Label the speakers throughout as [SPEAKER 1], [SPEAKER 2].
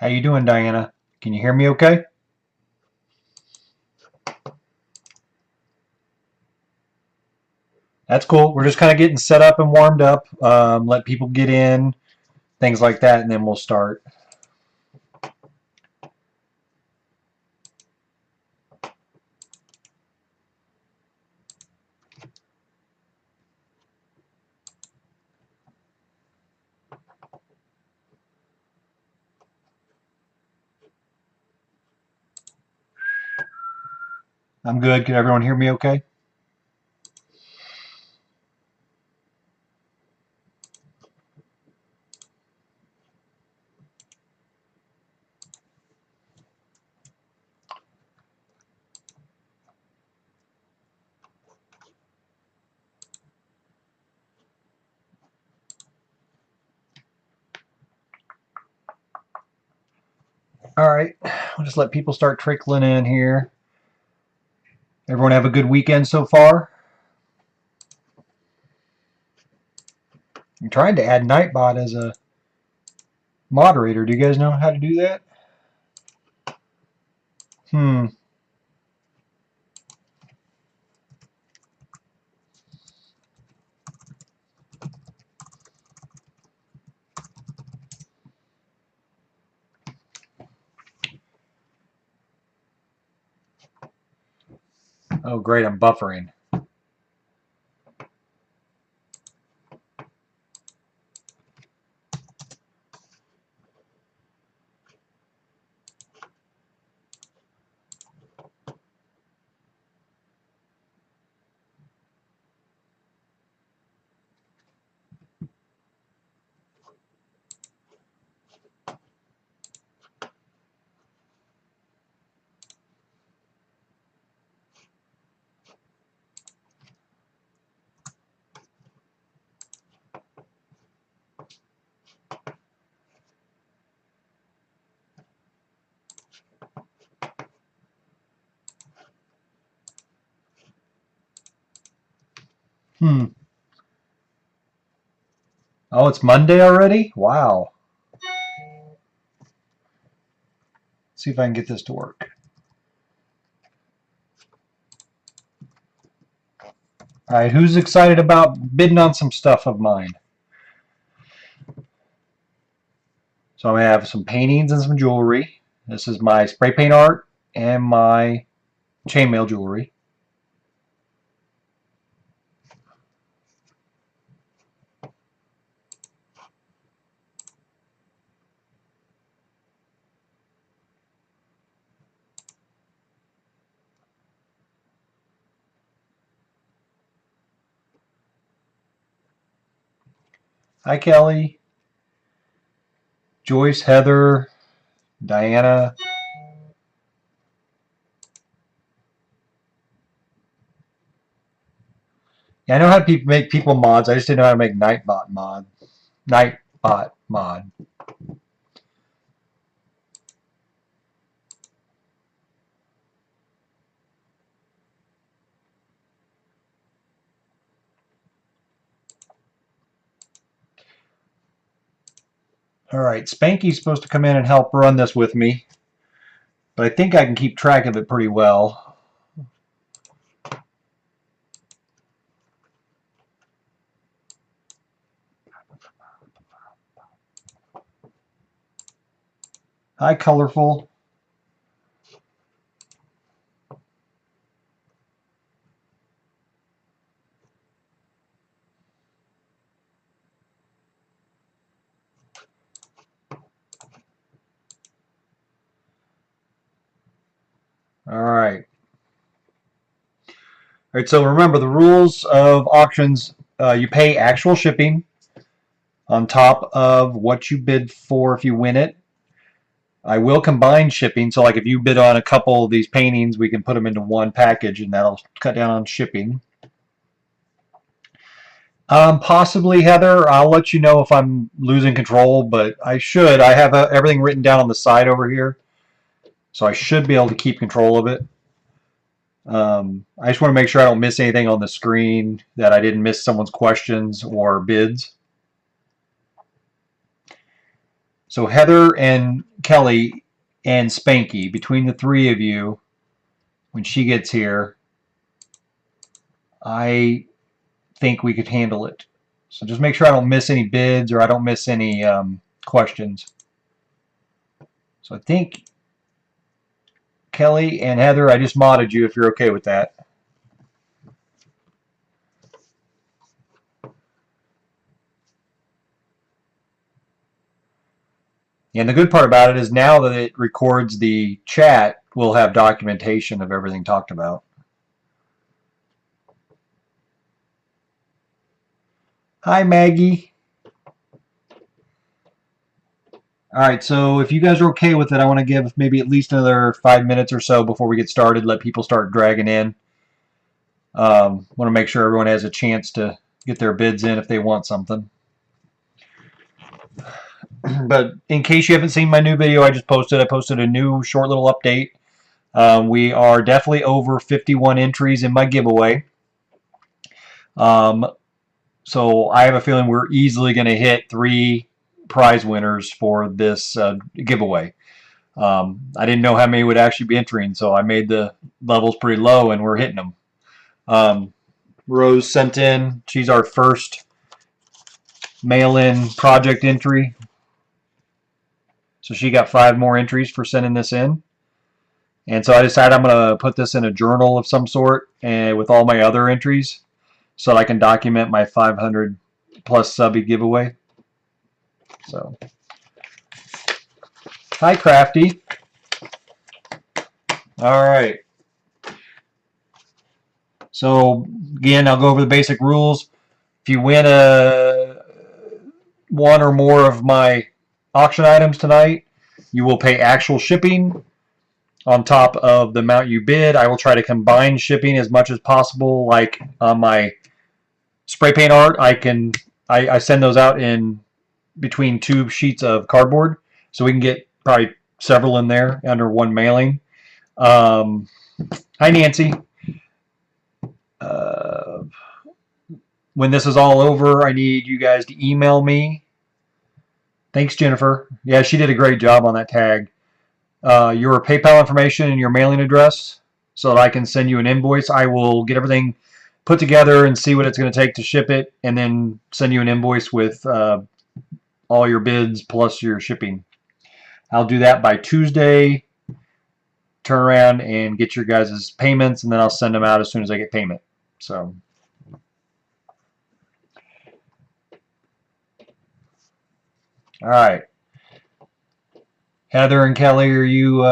[SPEAKER 1] How you doing, Diana? Can you hear me okay? That's cool. We're just kind of getting set up and warmed up. Let people get in, things like that, and then we'll start. I'm good. Can everyone hear me okay? All right. We'll just let people start trickling in here. Everyone have a good weekend so far? I'm trying to add Nightbot as a moderator. Do you guys know how to do that? Hmm. Oh, great. I'm buffering. Hmm. Oh, it's Monday already? Wow. Let's see if I can get this to work. All right, who's excited about bidding on some stuff of mine? So I'm going to have some paintings and some jewelry. This is my spray paint art and my chainmail jewelry. Hi, Kelly, Joyce, Heather, Diana. Yeah, I know how to make people mods. I just didn't know how to make Nightbot mod. Nightbot mod. All right, Spanky's supposed to come in and help run this with me, but I think I can keep track of it pretty well. Hi, Colorful. All right. All right, so remember the rules of auctions. You pay actual shipping on top of what you bid for if you win it. I will combine shipping, so like if you bid on a couple of these paintings, we can put them into one package, and that'll cut down on shipping. Possibly, Heather. I'll let you know if I'm losing control, but I should. I have everything written down on the side over here, so I should be able to keep control of it. I just want to make sure I don't miss anything on the screen, that I didn't miss someone's questions or bids. So Heather and Kelly and Spanky, between the three of you, when she gets here, I think we could handle it. So just make sure I don't miss any bids or I don't miss any questions. So I think Kelly and Heather, I just modded you if you're okay with that. And the good part about it is now that it records the chat, we'll have documentation of everything talked about. Hi, Maggie. All right, so if you guys are okay with it, I want to give maybe at least another 5 minutes or so before we get started. Let people start dragging in. Want to make sure everyone has a chance to get their bids in if they want something. But in case you haven't seen my new video I just posted, I posted a new short little update. We are definitely over 51 entries in my giveaway. So I have a feeling we're easily going to hit 3 prize winners for this giveaway. I didn't know how many would actually be entering, so I made the levels pretty low, and we're hitting them. Rose sent in. She's our first mail-in project entry. So she got 5 more entries for sending this in. And so I decided I'm going to put this in a journal of some sort and with all my other entries so that I can document my 500 plus subby giveaway. So, hi Crafty. All right. So again, I'll go over the basic rules. If you win one or more of my auction items tonight, you will pay actual shipping on top of the amount you bid. I will try to combine shipping as much as possible. Like on my spray paint art, I send those out in between 2 sheets of cardboard, so we can get probably several in there under one mailing. Hi Nancy. When this is all over, I need you guys to email me. Thanks, Jennifer. Yeah, she did a great job on that tag. Your PayPal information and your mailing address so that I can send you an invoice. I will get everything put together and see what it's going to take to ship it, and then send you an invoice with all your bids plus your shipping. I'll do that by Tuesday. Turn around and get your guys' payments, and then I'll send them out as soon as I get payment. So, all right. Heather and Kelly, are you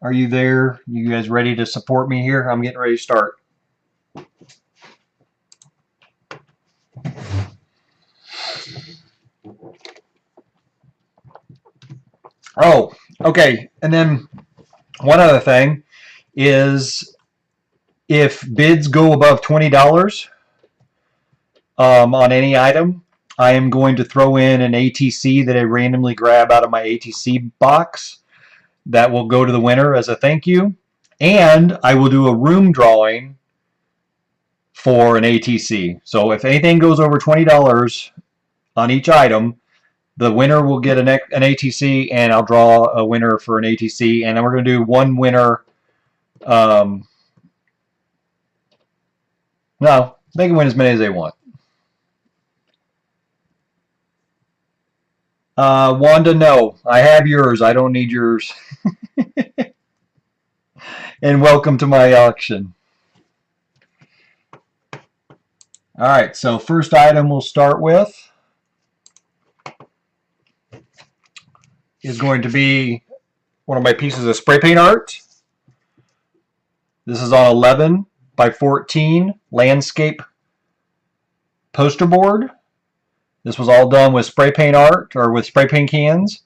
[SPEAKER 1] there? You guys ready to support me here? I'm getting ready to start. Oh, okay. And then one other thing is if bids go above $20 on any item, I am going to throw in an ATC that I randomly grab out of my ATC box that will go to the winner as a thank you. And I will do a room drawing for an ATC. So if anything goes over $20 on each item, the winner will get an ATC, and I'll draw a winner for an ATC. And then we're going to do one winner. No, they can win as many as they want. Wanda, no. I have yours. I don't need yours. And welcome to my auction. All right, so first item we'll start with is going to be one of my pieces of spray paint art. This is on 11 by 14 landscape poster board. This was all done with spray paint art or with spray paint cans.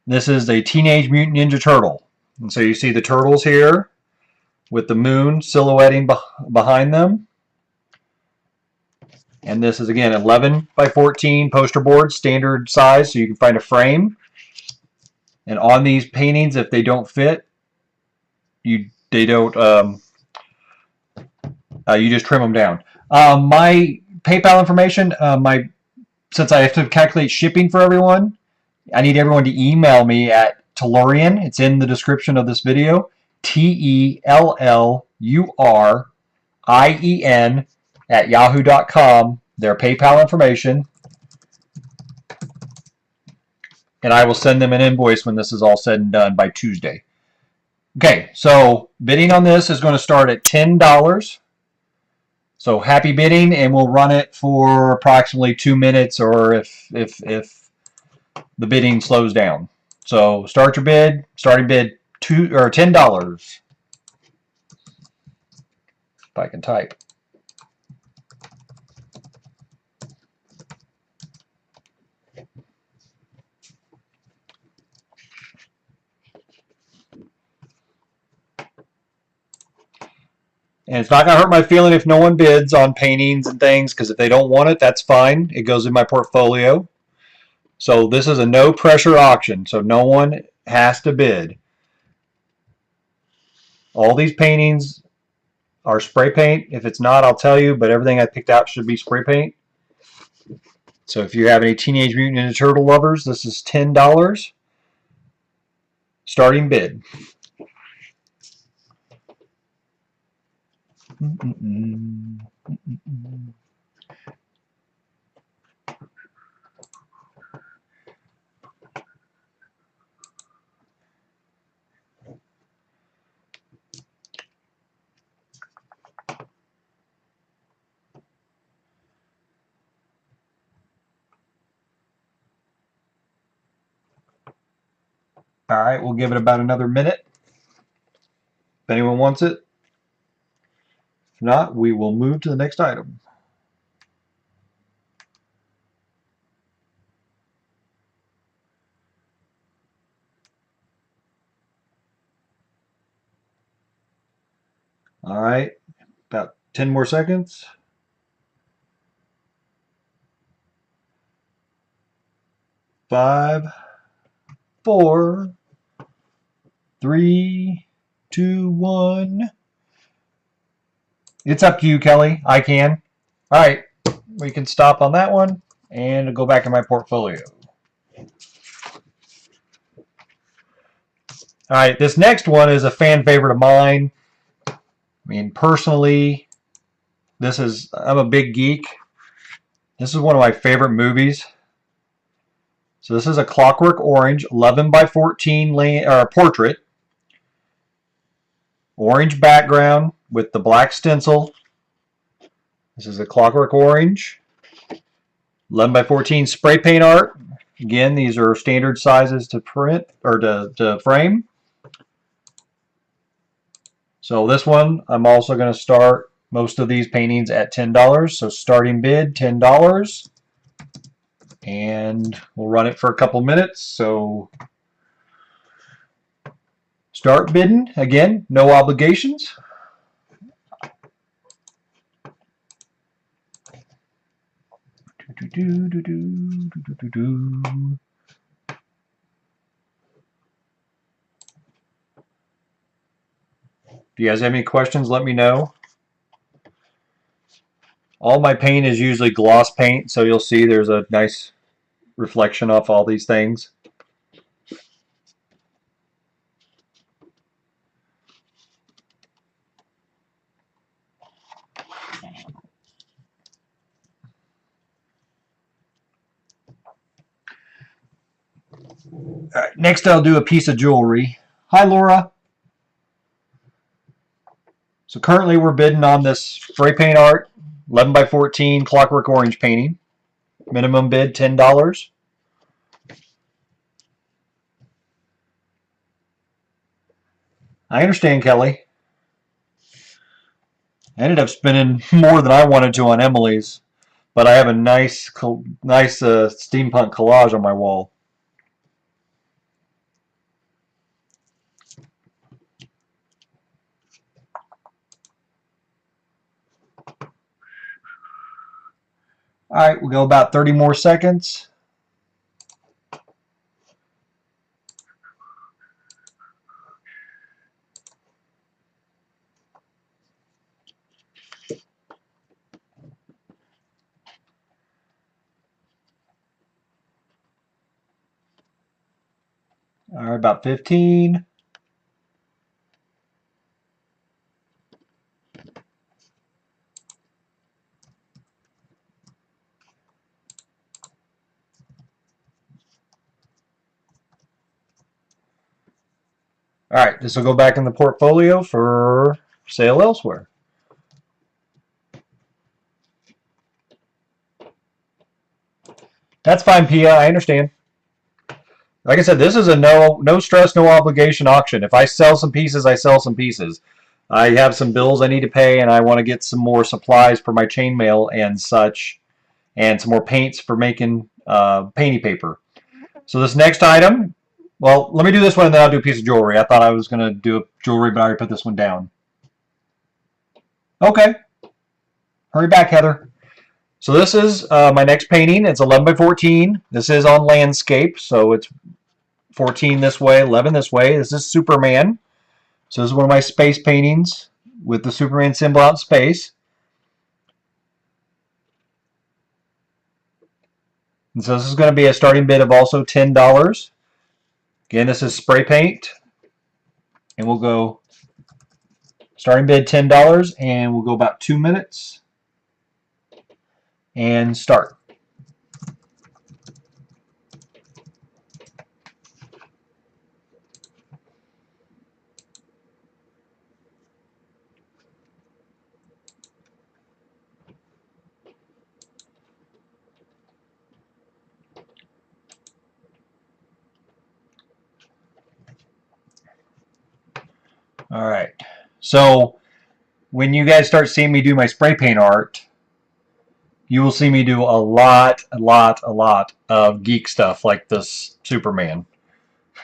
[SPEAKER 1] This is a Teenage Mutant Ninja Turtle. And so you see the turtles here with the moon silhouetting behind them. And this is, again, 11 by 14 poster board, standard size, so you can find a frame. And on these paintings, if they don't fit, you just trim them down. My PayPal information, since I have to calculate shipping for everyone, I need everyone to email me at Tellurian. It's in the description of this video. TELLURIEN at yahoo.com. Their PayPal information. And I will send them an invoice when this is all said and done by Tuesday. Okay, so bidding on this is going to start at $10. So happy bidding, and we'll run it for approximately 2 minutes, or if the bidding slows down. So start your bid. Starting bid $10. If I can type. And it's not going to hurt my feeling if no one bids on paintings and things, because if they don't want it, that's fine. It goes in my portfolio. So this is a no pressure auction, so no one has to bid. All these paintings are spray paint. If it's not, I'll tell you, but everything I picked out should be spray paint. So if you have any Teenage Mutant Ninja Turtle lovers, this is $10. Starting bid. All right, we'll give it about another minute. If anyone wants it. If not, we will move to the next item. All right, about 10 more seconds. 5, 4, 3, 2, 1. It's up to you, Kelly. I can. All right, we can stop on that one and go back in my portfolio. All right, this next one is a fan favorite of mine. I mean, personally, I'm a big geek. This is one of my favorite movies. So this is a Clockwork Orange 11 by 14 portrait. Orange background with the black stencil. This is a Clockwork Orange 11 by 14 spray paint art. Again, these are standard sizes to print or to frame. So this one, I'm also going to start most of these paintings at $10. So starting bid, $10. And we'll run it for a couple minutes. So start bidding. Again, no obligations. If you guys have any questions, let me know. All my paint is usually gloss paint, so you'll see there's a nice reflection off all these things. All right, next I'll do a piece of jewelry. Hi, Laura. So currently we're bidding on this spray paint art, 11 by 14 Clockwork Orange painting. Minimum bid, $10. I understand, Kelly. I ended up spending more than I wanted to on Emily's, but I have a nice steampunk collage on my wall. All right, we'll go about 30 more seconds. about 15. All right, this will go back in the portfolio for sale elsewhere. That's fine, Pia. I understand. Like I said, this is a no stress, no obligation auction. If I sell some pieces, I sell some pieces. I have some bills I need to pay, and I want to get some more supplies for my chainmail and such, and some more paints for making painty paper. So this next item, well, let me do this one, and then I'll do a piece of jewelry. I thought I was going to do a jewelry, but I already put this one down. Okay. Hurry back, Heather. So this is my next painting. It's 11 by 14. This is on landscape, so it's 14 this way, 11 this way. This is Superman. So this is one of my space paintings with the Superman symbol out in space. And so this is going to be a starting bid of also $10. Again, this is spray paint. And we'll go starting bid $10, and we'll go about 2 minutes. And start. All right. So when you guys start seeing me do my spray paint art, you will see me do a lot of geek stuff like this Superman.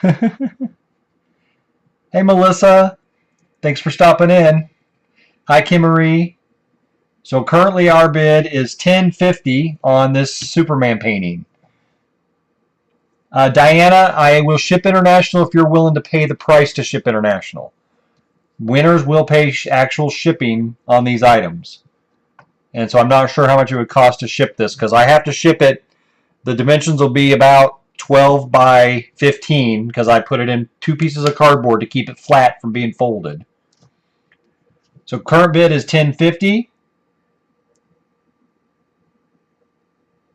[SPEAKER 1] Hey, Melissa. Thanks for stopping in. Hi, Kimmery. So currently our bid is $10.50 on this Superman painting. Diana, I will ship international if you're willing to pay the price to ship international. Winners will pay actual shipping on these items. And so I'm not sure how much it would cost to ship this, because I have to ship it. The dimensions will be about 12 by 15, because I put it in 2 pieces of cardboard to keep it flat from being folded. So current bid is $10.50.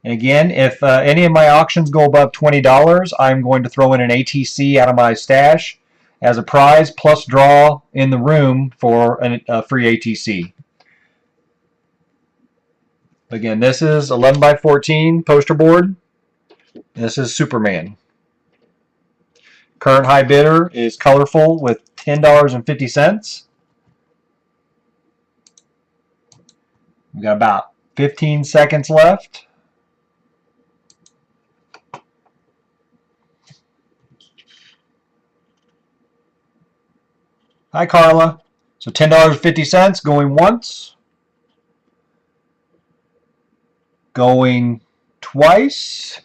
[SPEAKER 1] And again, if any of my auctions go above $20, I'm going to throw in an ATC out of my stash as a prize, plus draw in the room for a free ATC. Again, this is 11 by 14 poster board. This is Superman. Current high bidder is Colorful with $10.50. We've got about 15 seconds left. Hi, Carla. So $10.50 going once. Going twice.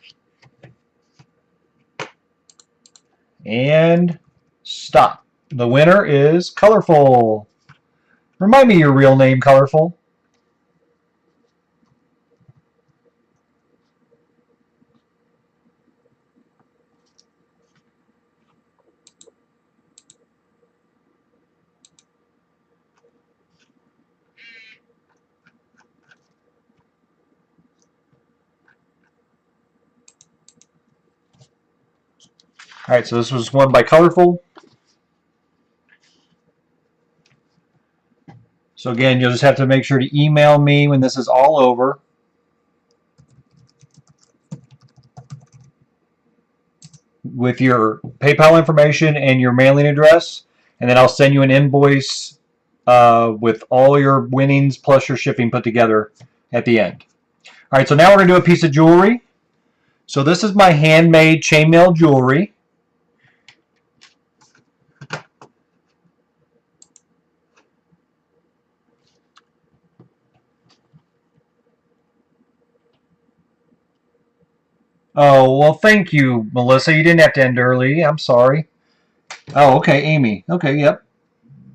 [SPEAKER 1] And stop. The winner is Colorful. Remind me your real name, Colorful. All right, so this was won by Colorful. So again, you'll just have to make sure to email me when this is all over. With your PayPal information and your mailing address, and then I'll send you an invoice with all your winnings plus your shipping put together at the end. All right, so now we're going to do a piece of jewelry. So this is my handmade chainmail jewelry. Oh, well, thank you, Melissa. You didn't have to end early. I'm sorry. Oh, okay, Amy. Okay, yep.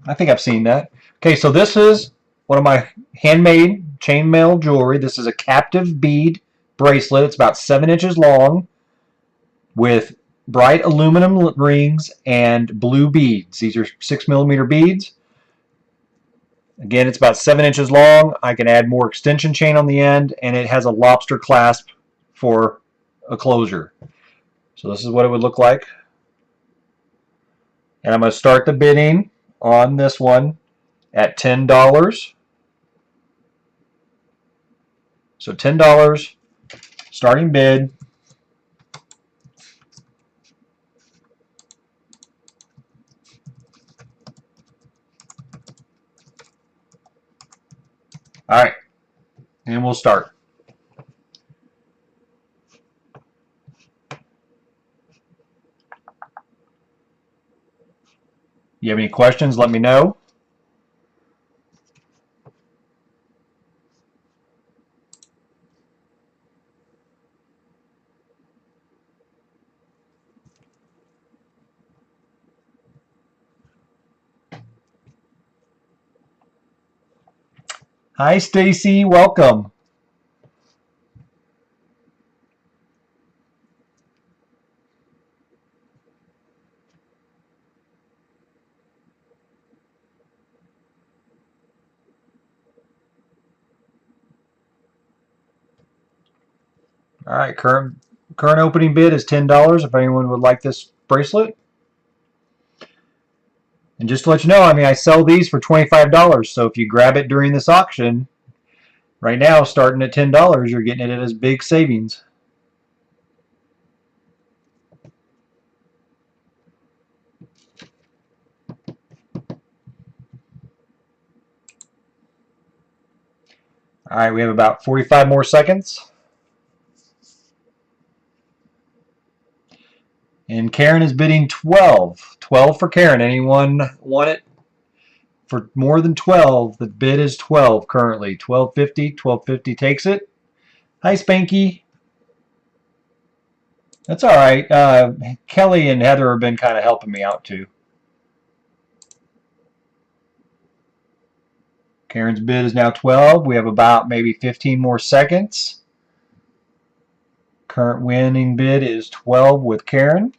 [SPEAKER 1] I think I've seen that. Okay, so this is one of my handmade chainmail jewelry. This is a captive bead bracelet. It's about 7 inches long with bright aluminum rings and blue beads. These are 6mm beads. Again, it's about 7 inches long. I can add more extension chain on the end, and it has a lobster clasp for a closure. So this is what it would look like. And I'm going to start the bidding on this one at $10. So $10, starting bid. All right, and we'll start. You have any questions, let me know. Hi, Stacy. Welcome. All right, current opening bid is $10 if anyone would like this bracelet. And just to let you know, I mean, I sell these for $25, so if you grab it during this auction, right now, starting at $10, you're getting it as big savings. All right, we have about 45 more seconds. And Karen is bidding 12. 12 for Karen. Anyone want it for more than 12? The bid is 12 currently. 12.50. 12.50 takes it. Hi, Spanky. That's all right. Kelly and Heather have been kind of helping me out too. Karen's bid is now 12. We have about maybe 15 more seconds. Current winning bid is 12 with Karen.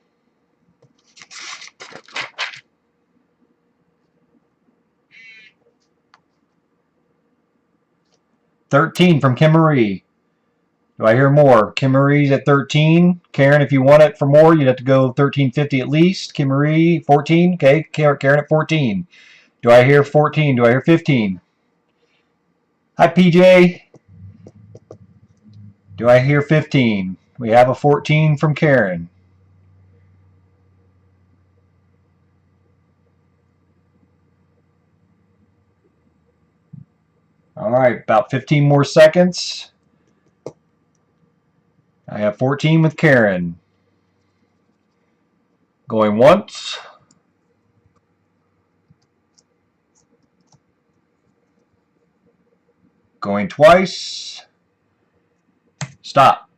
[SPEAKER 1] $13 from Kim Marie. Do I hear more? Kim Marie's at 13. Karen, if you want it for more, you'd have to go 13.50 at least. Kim Marie, 14. Okay, Karen at 14. Do I hear 14? Do I hear 15? Hi, PJ. Do I hear 15? We have a 14 from Karen. All right, about 15 more seconds. I have 14 with Karen. Going once. Going twice. Stop.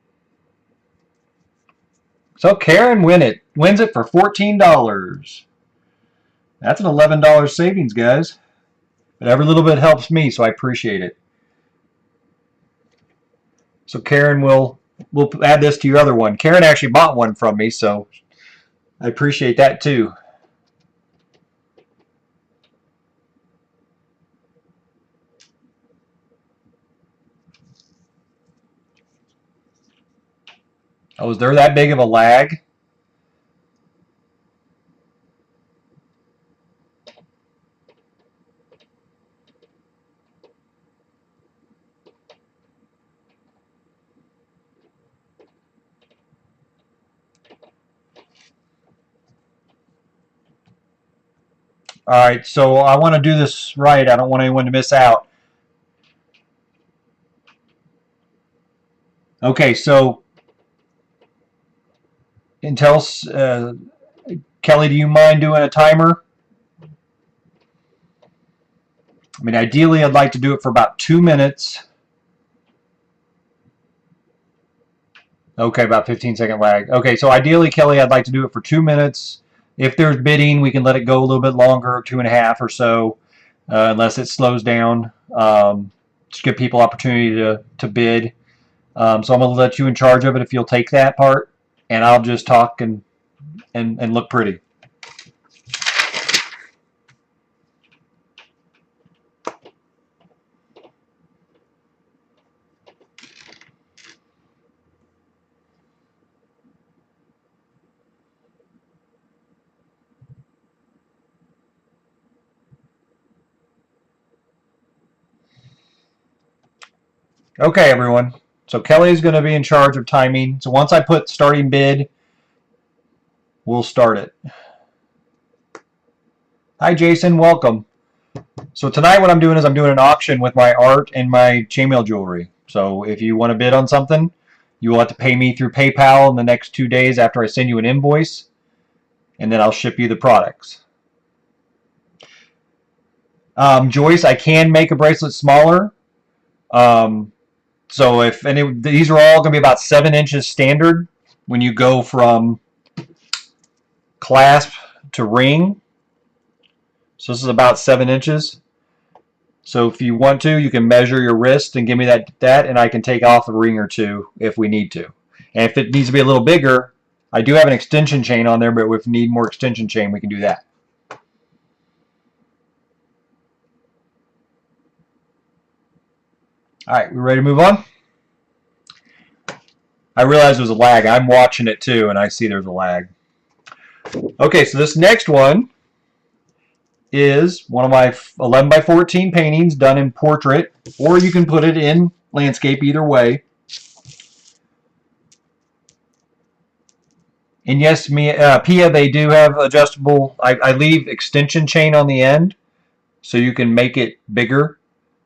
[SPEAKER 1] So Karen wins it for $14. That's an $11 savings, guys. But every little bit helps me, so I appreciate it. So Karen, we'll add this to your other one. Karen actually bought one from me, so I appreciate that too. Oh, is there that big of a lag? All right, so I want to do this right. I don't want anyone to miss out. Okay, so Kelly, do you mind doing a timer? I mean, ideally, I'd like to do it for about 2 minutes. Okay, about 15-second lag. Okay, so ideally, Kelly, I'd like to do it for 2 minutes. If there's bidding, we can let it go a little bit longer, 2.5 or so, unless it slows down. Just give people opportunity to bid. So I'm going to let you in charge of it if you'll take that part, and I'll just talk and and look pretty. Okay, everyone. So Kelly's going to be in charge of timing. So once I put starting bid, we'll start it. Hi, Jason. Welcome. So tonight what I'm doing is I'm doing an auction with my art and my chainmail jewelry. So if you want to bid on something, you will have to pay me through PayPal in the next 2 days after I send you an invoice, and then I'll ship you the products. Joyce, I can make a bracelet smaller. So if any, these are all going to be about 7 inches standard when you go from clasp to ring. So this is about 7 inches. So if you want to, you can measure your wrist and give me that, and I can take off a ring or two if we need to. And if it needs to be a little bigger, I do have an extension chain on there, but if we need more extension chain, we can do that. All right, we ready to move on? I realize there's a lag. I'm watching it too, and I see there's a lag. Okay, so this next one is one of my 11 by 14 paintings done in portrait, or you can put it in landscape, either way. And yes, Pia, they do have adjustable. I leave extension chain on the end, so you can make it bigger.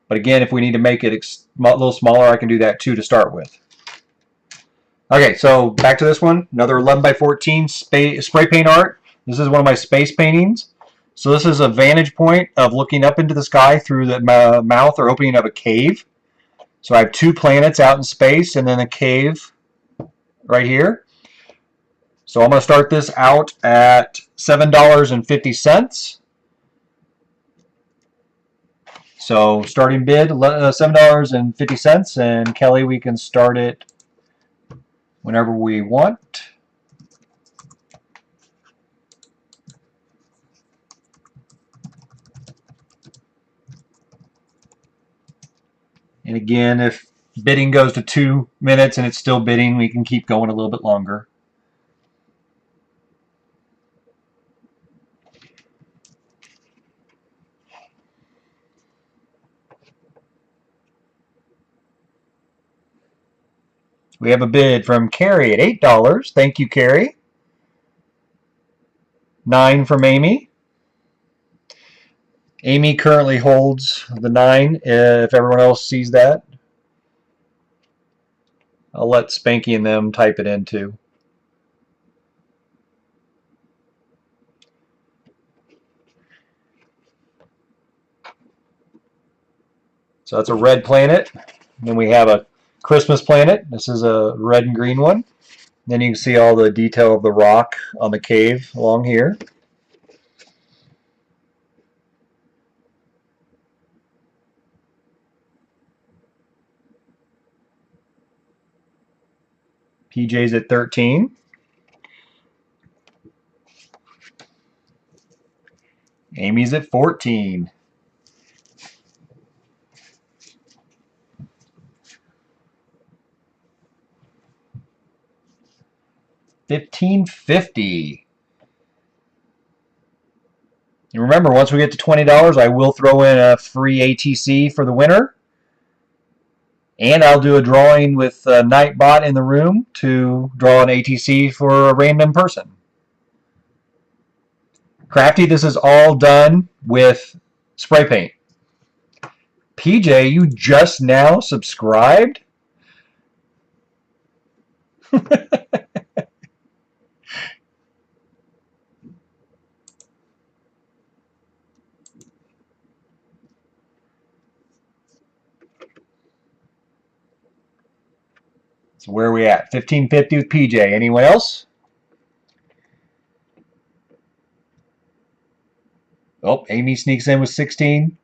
[SPEAKER 1] But again, if we need to make it a little smaller, I can do that too to start with. Okay, so back to this one. Another 11 by 14 spray paint art. This is one of my space paintings. So this is a vantage point of looking up into the sky through the mouth or opening of a cave. So I have 2 planets out in space and then a cave right here. So I'm going to start this out at $7.50. So starting bid, $7.50. And Kelly, we can start it whenever we want. And again, if bidding goes to 2 minutes and it's still bidding, we can keep going a little bit longer. We have a bid from Carrie at $8. Thank you, Carrie. 9 from Amy. Amy currently holds the 9. If everyone else sees that, I'll let Spanky and them type it in too. So that's a red planet. Then we have a Christmas planet. This is a red and green one. Then you can see all the detail of the rock on the cave along here. PJ's at 13. Amy's at 14. $15.50. And remember, once we get to $20, I will throw in a free ATC for the winner. And I'll do a drawing with Nightbot in the room to draw an ATC for a random person. Crafty, this is all done with spray paint. PJ, you just now subscribed? So where are we at? $15.50 with PJ. Anyone else? Oh, Amy sneaks in with 16.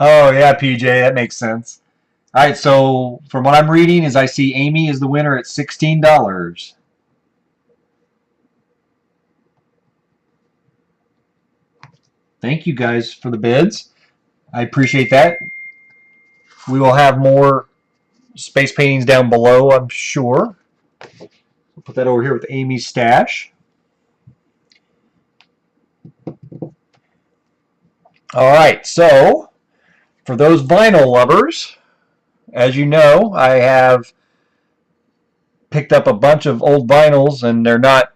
[SPEAKER 1] Oh yeah, PJ, that makes sense. All right, so from what I'm reading is I see Amy is the winner at $16. Thank you guys for the bids. I appreciate that. We will have more space paintings down below, I'm sure. We'll put that over here with Amy's stash. All right, so for those vinyl lovers, as you know, I have picked up a bunch of old vinyls, and they're not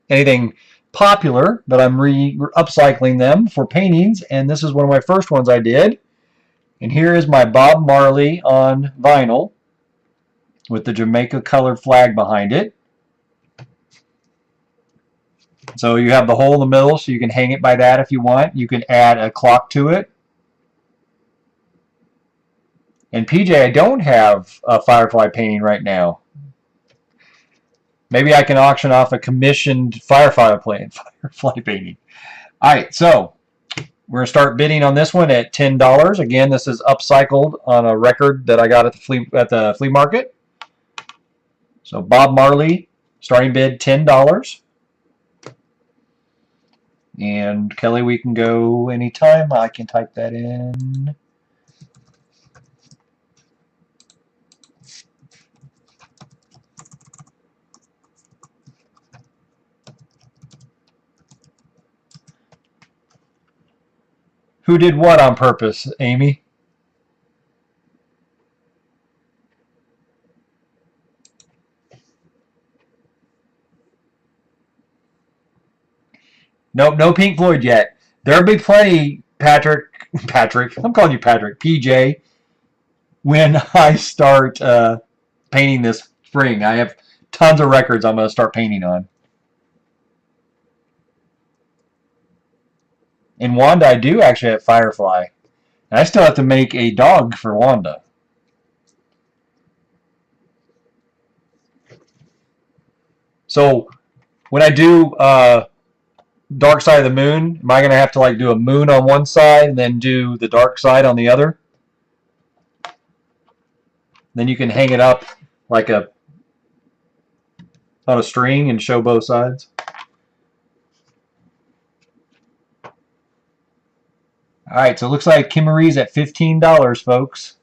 [SPEAKER 1] anything popular, but I'm upcycling them for paintings, and this is one of my first ones I did. And here is my Bob Marley on vinyl with the Jamaica colored flag behind it. So you have the hole in the middle, so you can hang it by that if you want. You can add a clock to it. And PJ, I don't have a Firefly painting right now. Maybe I can auction off a commissioned Firefly painting. All right, so we're going to start bidding on this one at $10. Again, this is upcycled on a record that I got at the flea market. So Bob Marley, starting bid $10. And Kelly, we can go anytime. I can type that in. Who did what on purpose, Amy? Nope, no Pink Floyd yet. There'll be plenty, Patrick. Patrick, I'm calling you Patrick. PJ, when I start painting this spring, I have tons of records I'm going to start painting on. In Wanda, I do actually have Firefly. And I still have to make a dog for Wanda. So when I do Dark Side of the Moon, am I going to have to like do a moon on one side and then do the dark side on the other? Then you can hang it up like on a string and show both sides. All right, so it looks like Kim Marie's at $15, folks.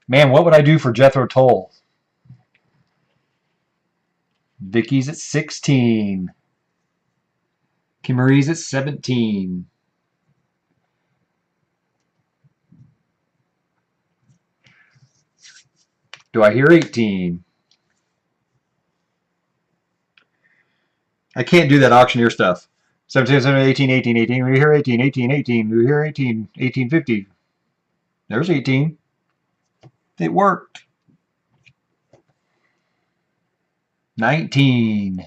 [SPEAKER 1] Man, what would I do for Jethro Tull? Vicky's at 16. Kim Marie's at 17. Do I hear 18? I can't do that auctioneer stuff. 17, 17, 18, 18, 18. We hear 18, 18, 18. We hear 18, 1850. There's 18. It worked. 19.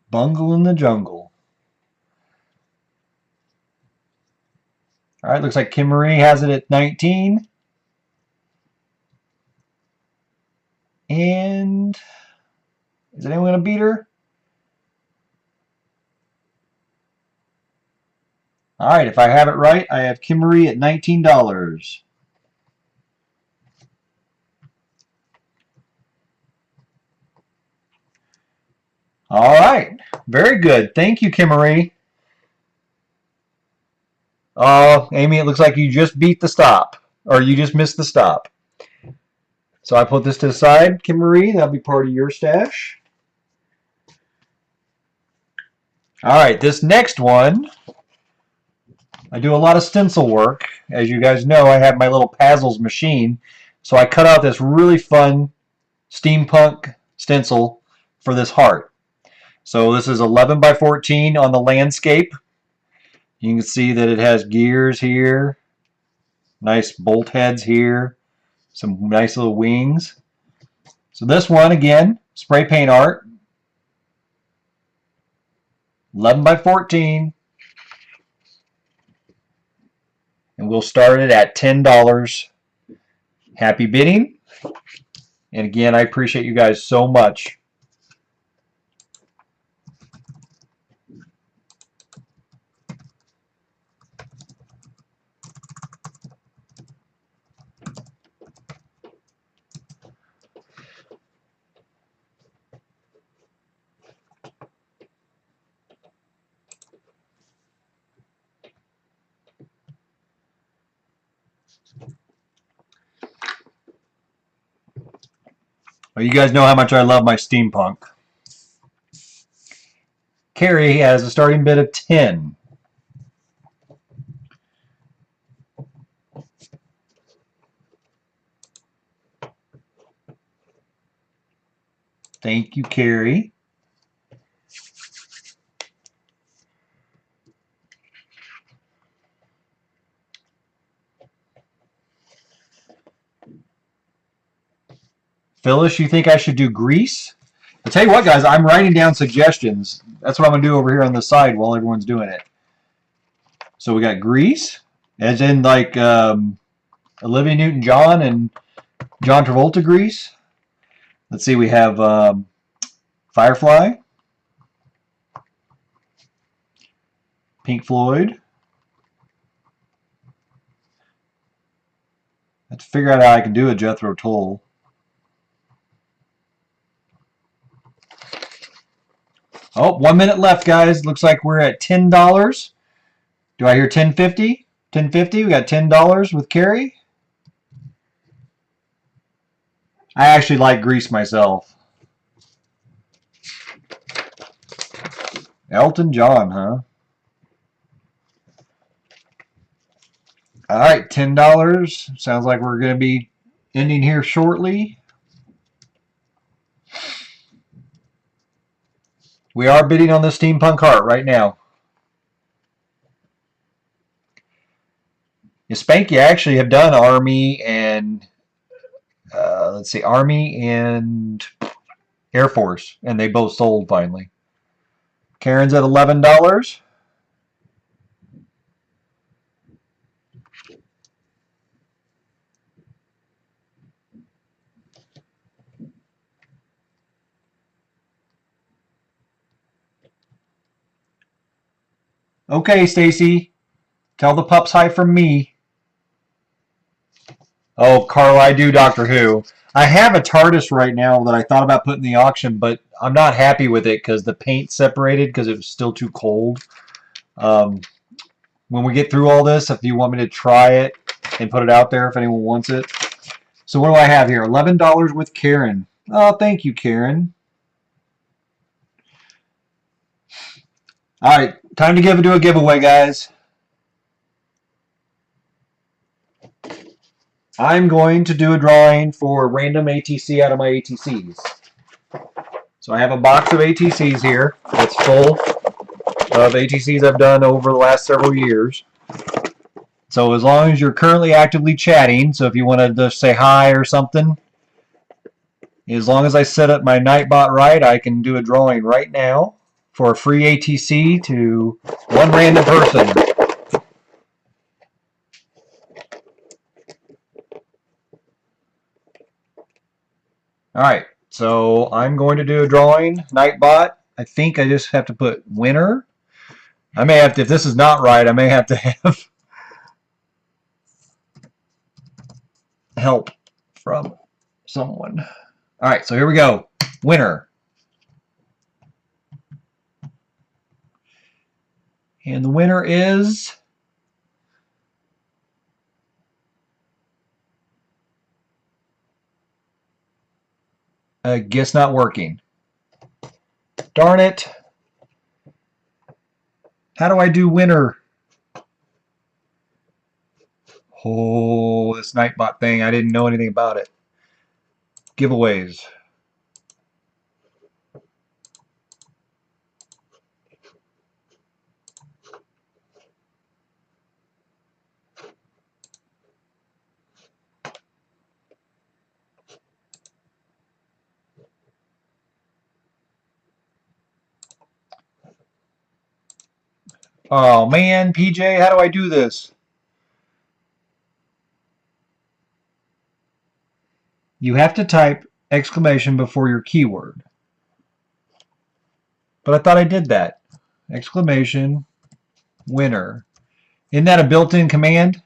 [SPEAKER 1] Bungle in the Jungle. All right, looks like Kim Marie has it at 19. And is anyone going to beat her? All right, if I have it right, I have Kim Marie at $19. All right, very good. Thank you, Kim Marie. Oh, Amy, it looks like you just beat the stop, or you just missed the stop. So I put this to the side, Kim Marie. That'll be part of your stash. All right, this next one, I do a lot of stencil work. As you guys know, I have my little Pazzles machine. So I cut out this really fun steampunk stencil for this heart. So this is 11 by 14 on the landscape. You can see that it has gears here, nice bolt heads here, some nice little wings. So this one, again, spray paint art. 11 by 14. And we'll start it at $10. Happy bidding. And again, I appreciate you guys so much. Well, you guys know how much I love my steampunk. Carrie has a starting bid of 10. Thank you, Carrie. Phyllis, you think I should do grease? I'll tell you what, guys, I'm writing down suggestions. That's what I'm going to do over here on the side while everyone's doing it. So we got grease, as in like Olivia Newton-John and John Travolta grease. Let's see, we have Firefly, Pink Floyd. I have to figure out how I can do a Jethro Tull. Oh, 1 minute left, guys. Looks like we're at $10. Do I hear 10.50? 10.50. We got $10 with Carrie. I actually like grease myself. Elton John, huh? All right, $10. Sounds like we're going to be ending here shortly. We are bidding on the steampunk heart right now. Spanky, I actually have done Army and let's see, Army and Air Force, and they both sold finally. Karen's at $11. Okay, Stacy, tell the pups hi from me. Oh, Carl, I do Doctor Who. I have a TARDIS right now that I thought about putting in the auction, but I'm not happy with it because the paint separated because it was still too cold. When we get through all this, if you want me to try it and put it out there if anyone wants it. So what do I have here? $11 with Karen. Oh, thank you, Karen. All right, time to do a giveaway, guys. I'm going to do a drawing for random ATC out of my ATCs. So I have a box of ATCs here that's full of ATCs I've done over the last several years. So as long as you're currently actively chatting, so if you want to just say hi or something, as long as I set up my Nightbot right, I can do a drawing right now for a free ATC to one random person. Alright, so I'm going to do a drawing, Nightbot. I think I just have to put winner. I may have to, if this is not right, I may have to have help from someone. Alright, so here we go. Winner. And the winner is I guess not working. Darn it. How do I do winner? Oh, this Nightbot thing, I didn't know anything about it. Giveaways. Oh man, PJ, how do I do this? You have to type exclamation before your keyword. But I thought I did that. Exclamation, winner. Isn't that a built-in command?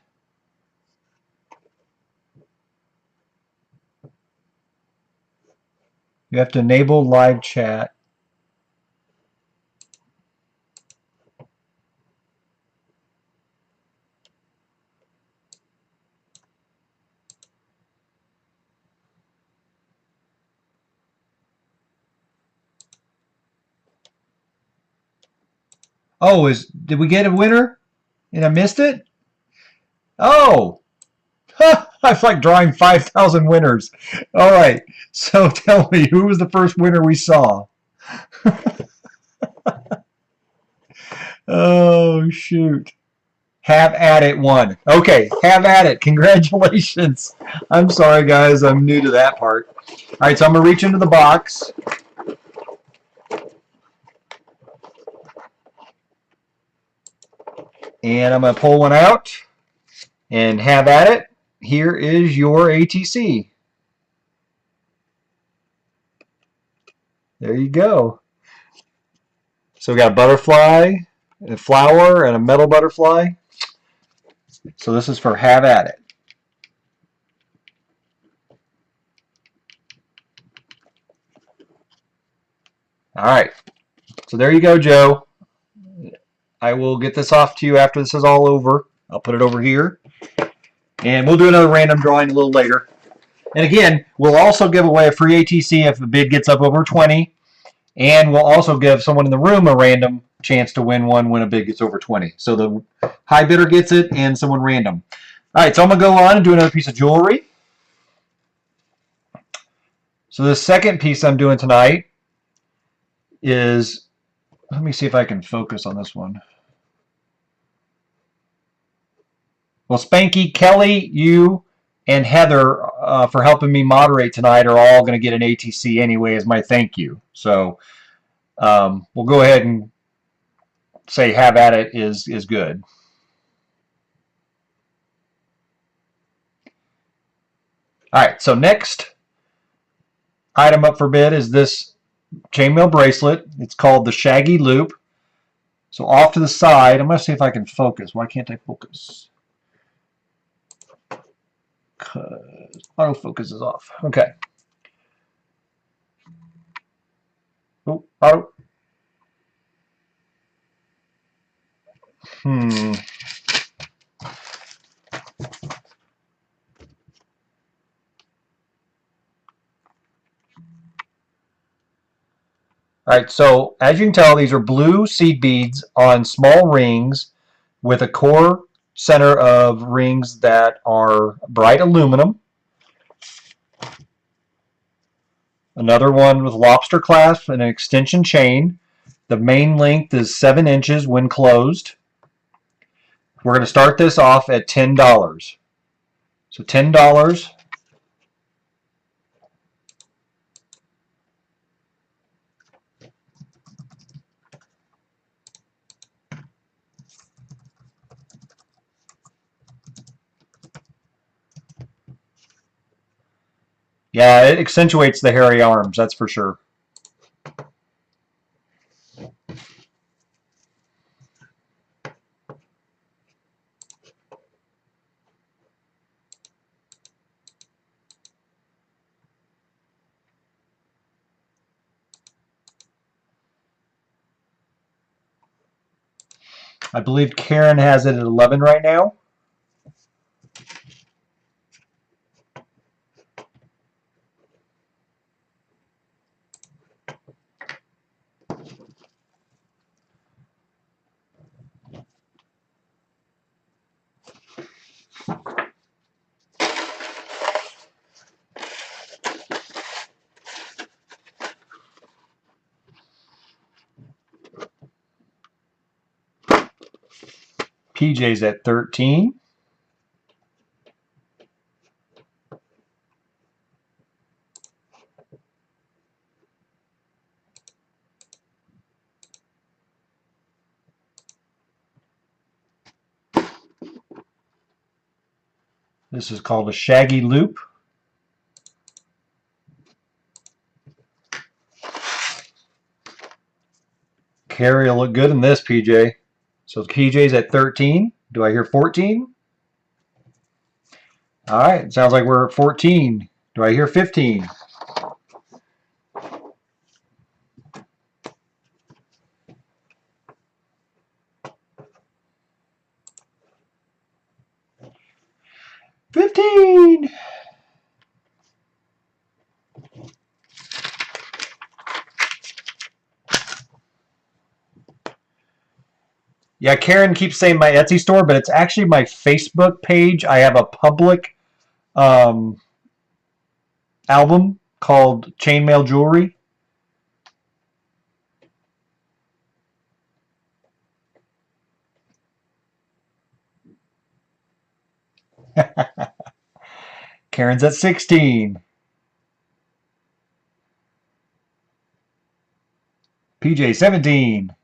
[SPEAKER 1] You have to enable live chat. Oh, did we get a winner? And I missed it? Oh, I like drawing 5,000 winners. All right, so tell me, who was the first winner we saw? Oh, shoot. Have at it won. Okay, have at it. Congratulations. I'm sorry, guys. I'm new to that part. All right, so I'm going to reach into the box. And I'm going to pull one out and have at it. Here is your ATC. There you go. So we got a butterfly, a flower, and a metal butterfly. So this is for have at it. All right. So there you go, Joe. I will get this off to you after this is all over. I'll put it over here. And we'll do another random drawing a little later. And again, we'll also give away a free ATC if the bid gets up over 20. And we'll also give someone in the room a random chance to win one when a bid gets over 20. So the high bidder gets it and someone random. All right, so I'm going to go on and do another piece of jewelry. So the second piece I'm doing tonight is, let me see if I can focus on this one. Well, Spanky, Kelly, you, and Heather, for helping me moderate tonight, are all going to get an ATC anyway as my thank you. So we'll go ahead and say have at it is good. All right, so next item up for bid is this chainmail bracelet. It's called the Shaggy Loop. So off to the side, I'm going to see if I can focus. Why can't I focus? Because autofocus is off. Okay. Oh, auto. Hmm. All right, so as you can tell, these are blue seed beads on small rings with a core center of rings that are bright aluminum. Another one with lobster clasp and an extension chain. The main length is 7 inches when closed. We're going to start this off at $10. So $10. Yeah, it accentuates the hairy arms, that's for sure. I believe Karen has it at 11 right now. PJ's at 13. This is called a Shaggy loop. Carry will look good in this, PJ. So PJ's at 13. Do I hear 14? All right, sounds like we're at 14. Do I hear 15? $15. Yeah, Karen keeps saying my Etsy store, but it's actually my Facebook page. I have a public album called Chainmail Jewelry. Karen's at 16. PJ 17.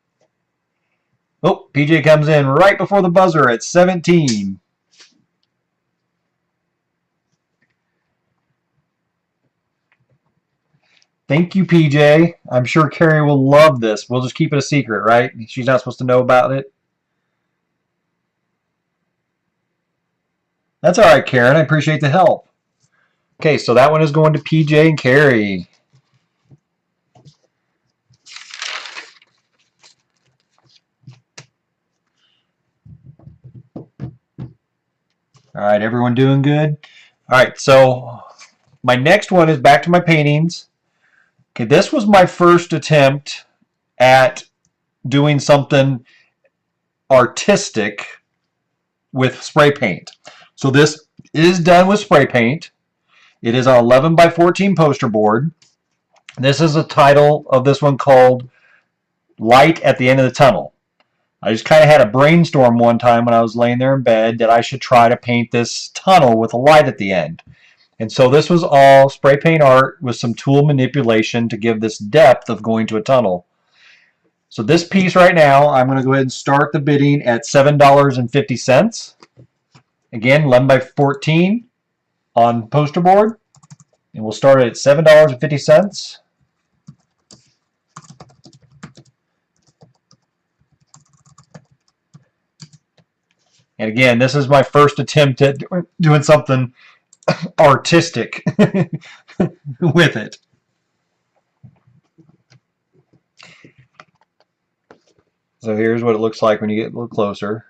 [SPEAKER 1] Oh, PJ comes in right before the buzzer at 17. Thank you, PJ. I'm sure Carrie will love this. We'll just keep it a secret, right? She's not supposed to know about it. That's all right, Karen. I appreciate the help. Okay, so that one is going to PJ and Carrie. All right, everyone doing good? All right, so my next one is back to my paintings. Okay, this was my first attempt at doing something artistic with spray paint. So this is done with spray paint. It is an 11 by 14 poster board. This is the title of this one called Light at the End of the Tunnel. I just kind of had a brainstorm one time when I was laying there in bed that I should try to paint this tunnel with a light at the end. And so this was all spray paint art with some tool manipulation to give this depth of going to a tunnel. So this piece right now, I'm going to go ahead and start the bidding at $7.50. Again, 11 by 14 on poster board. And we'll start at $7.50. And again, this is my first attempt at doing something artistic with it. So here's what it looks like when you get a little closer.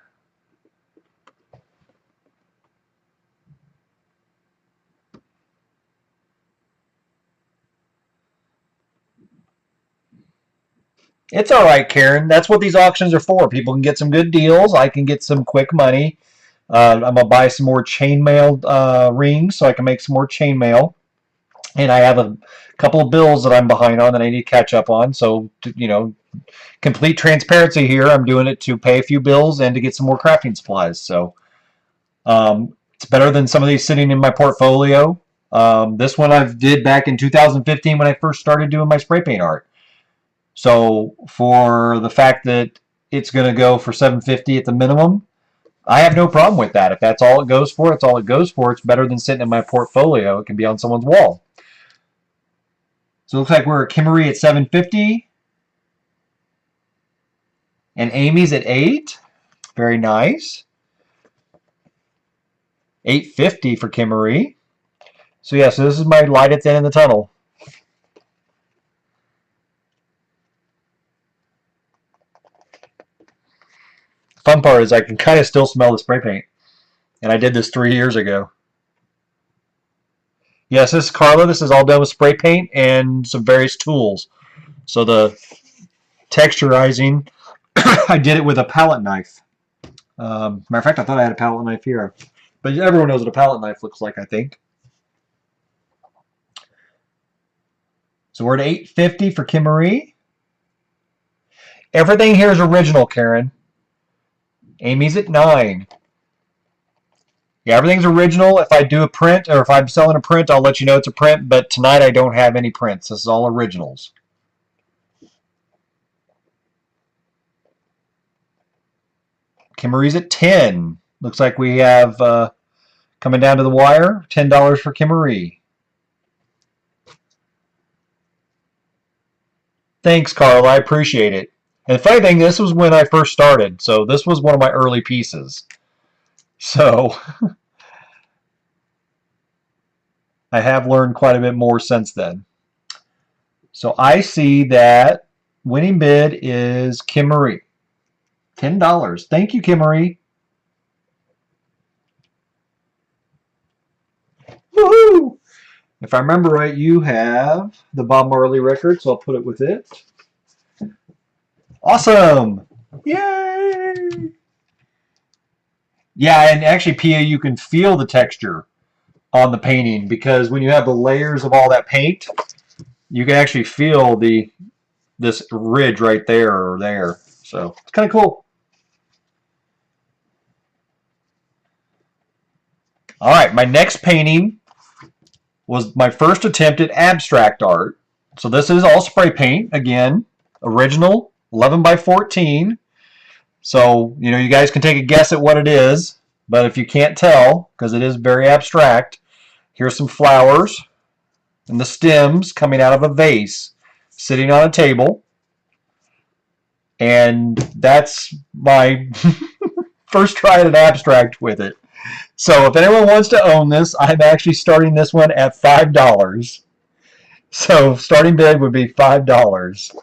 [SPEAKER 1] It's all right, Karen. That's what these auctions are for. People can get some good deals. I can get some quick money. I'm going to buy some more chainmail rings so I can make some more chainmail. And I have a couple of bills that I'm behind on that I need to catch up on. So, you know, complete transparency here. I'm doing it to pay a few bills and to get some more crafting supplies. So it's better than some of these sitting in my portfolio. This one I did back in 2015 when I first started doing my spray paint art. So for the fact that it's going to go for $7.50 at the minimum, I have no problem with that. If that's all it goes for, it's all it goes for. It's better than sitting in my portfolio. It can be on someone's wall. So it looks like we're at Kimmery at $7.50. And Amy's at $8. Very nice. $8.50 for Kimmery. So yeah, so this is my light at the end of the tunnel. Fun part is I can kind of still smell the spray paint. And I did this 3 years ago. Yes, this is Carla. This is all done with spray paint and some various tools. So the texturizing, I did it with a palette knife. Matter of fact, I thought I had a palette knife here. But everyone knows what a palette knife looks like, I think. So we're at $8.50 for Kimmery. Everything here is original, Karen. Amy's at $9. Yeah, everything's original. If I do a print or if I'm selling a print, I'll let you know it's a print. But tonight I don't have any prints. This is all originals. Kimmery's at 10. Looks like we have a Coming down to the wire, $10 for Kimmery. Thanks, Carl. I appreciate it. And the funny thing, this was when I first started, so this was one of my early pieces. So I have learned quite a bit more since then. So I see that winning bid is Kimmery. $10. Thank you, Kimmery. Woohoo! If I remember right, you have the Bob Marley record, so I'll put it with it. Awesome! Yay! Yeah, and actually, Pia, you can feel the texture on the painting because when you have the layers of all that paint, you can actually feel this ridge right there or there. So it's kind of cool. All right, my next painting was my first attempt at abstract art. So this is all spray paint again, original 11 by 14. So, you guys can take a guess at what it is, but if you can't tell, because it is very abstract, here's some flowers and the stems coming out of a vase sitting on a table. And that's my first try at an abstract with it. So if anyone wants to own this, I'm actually starting this one at $5. So starting bid would be $5.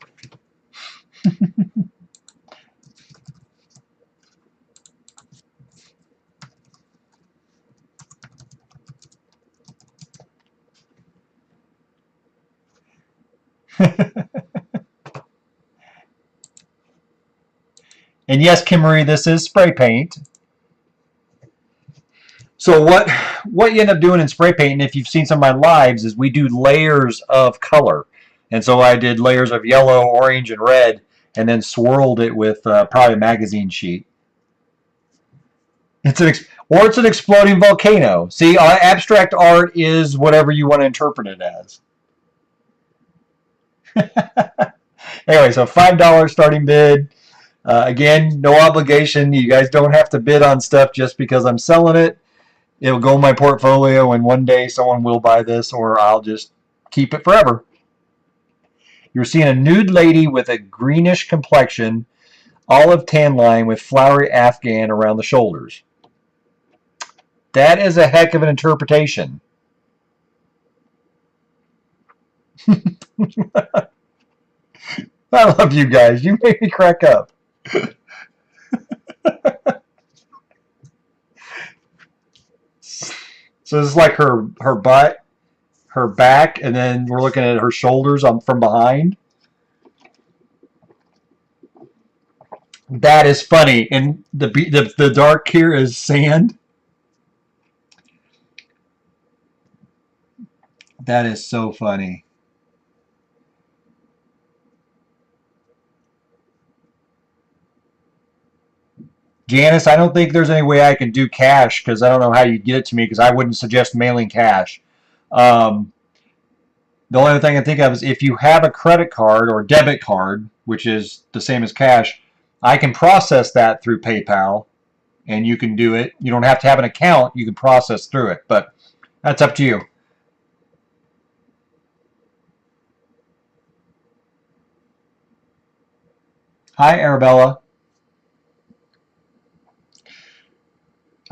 [SPEAKER 1] And yes, Kimmery, this is spray paint. So what you end up doing in spray paint, and if you've seen some of my lives, is we do layers of color. And so I did layers of yellow, orange, and red, and then swirled it with probably a magazine sheet. It's an exploding volcano. See, abstract art is whatever you want to interpret it as. Anyway, so $5 starting bid. Again, no obligation. You guys don't have to bid on stuff just because I'm selling it. It'll go in my portfolio, and one day someone will buy this, or I'll just keep it forever. You're seeing a nude lady with a greenish complexion, olive tan line with flowery afghan around the shoulders. That is a heck of an interpretation. I love you guys. You make me crack up. So this is like her butt, her back, and then we're looking at her shoulders from behind. That is funny. And the dark here is sand. That is so funny. Janice, I don't think there's any way I can do cash because I don't know how you get it to me because I wouldn't suggest mailing cash. The only other thing I think of is if you have a credit card or debit card, which is the same as cash, I can process that through PayPal and you can do it. You don't have to have an account. You can process through it, but that's up to you. Hi, Arabella.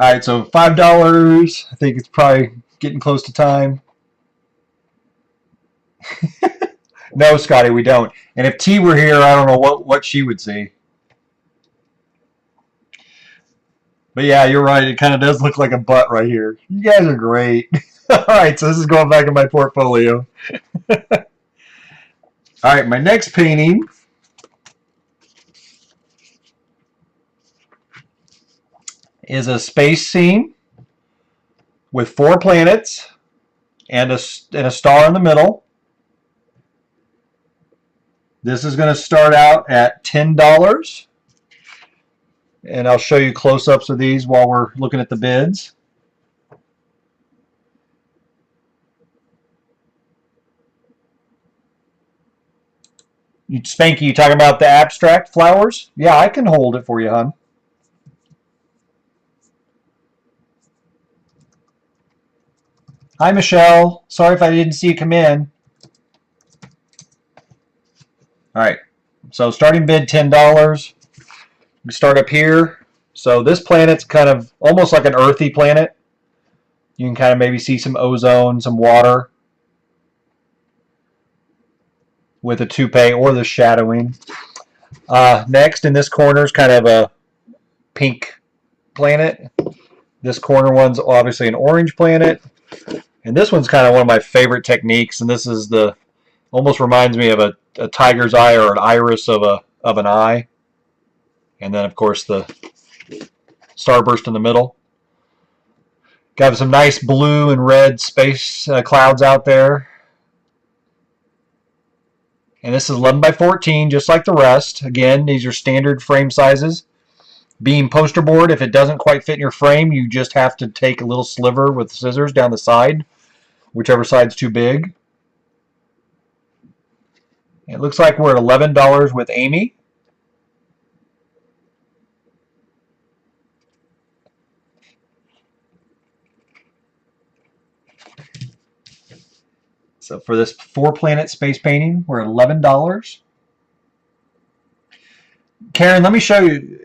[SPEAKER 1] All right, so $5. I think it's probably getting close to time. No, Scotty, we don't. And if T were here, I don't know what she would see. But yeah, you're right. It kind of does look like a butt right here. You guys are great. All right, so this is going back in my portfolio. All right, my next painting is a space scene with 4 planets and a star in the middle. This is going to start out at $10. And I'll show you close-ups of these while we're looking at the bids. Spanky, you talking about the abstract flowers? Yeah, I can hold it for you, hon. Hi, Michelle. Sorry if I didn't see you come in. All right. So starting bid $10. We start up here. So this planet's kind of almost like an earthy planet. You can kind of maybe see some ozone, some water with the toupee or the shadowing. Next in this corner is kind of a pink planet. This corner one's obviously an orange planet. And this one's kind of one of my favorite techniques. And this is the, almost reminds me of a tiger's eye or an iris of an eye. And then, of course, the starburst in the middle. Got some nice blue and red space clouds out there. And this is 11 by 14, just like the rest. Again, these are standard frame sizes. Beam poster board, if it doesn't quite fit in your frame, you just have to take a little sliver with scissors down the side, whichever side's too big. It looks like we're at $11 with Amy. So for this 4-planet space painting, we're at $11. Karen, let me show you,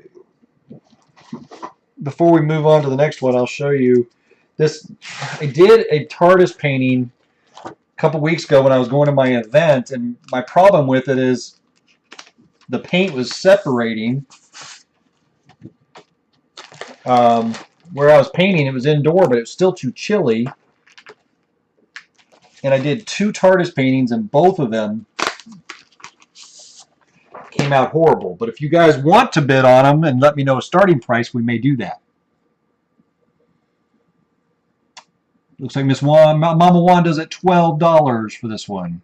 [SPEAKER 1] before we move on to the next one, I'll show you this. I did a TARDIS painting a couple weeks ago when I was going to my event, and my problem with it is the paint was separating. Where I was painting, it was indoor, but it was still too chilly. And I did 2 TARDIS paintings, and both of them came out horrible. But if you guys want to bid on them and let me know a starting price, we may do that. Looks like Miss Mama Wanda's at $12 for this one.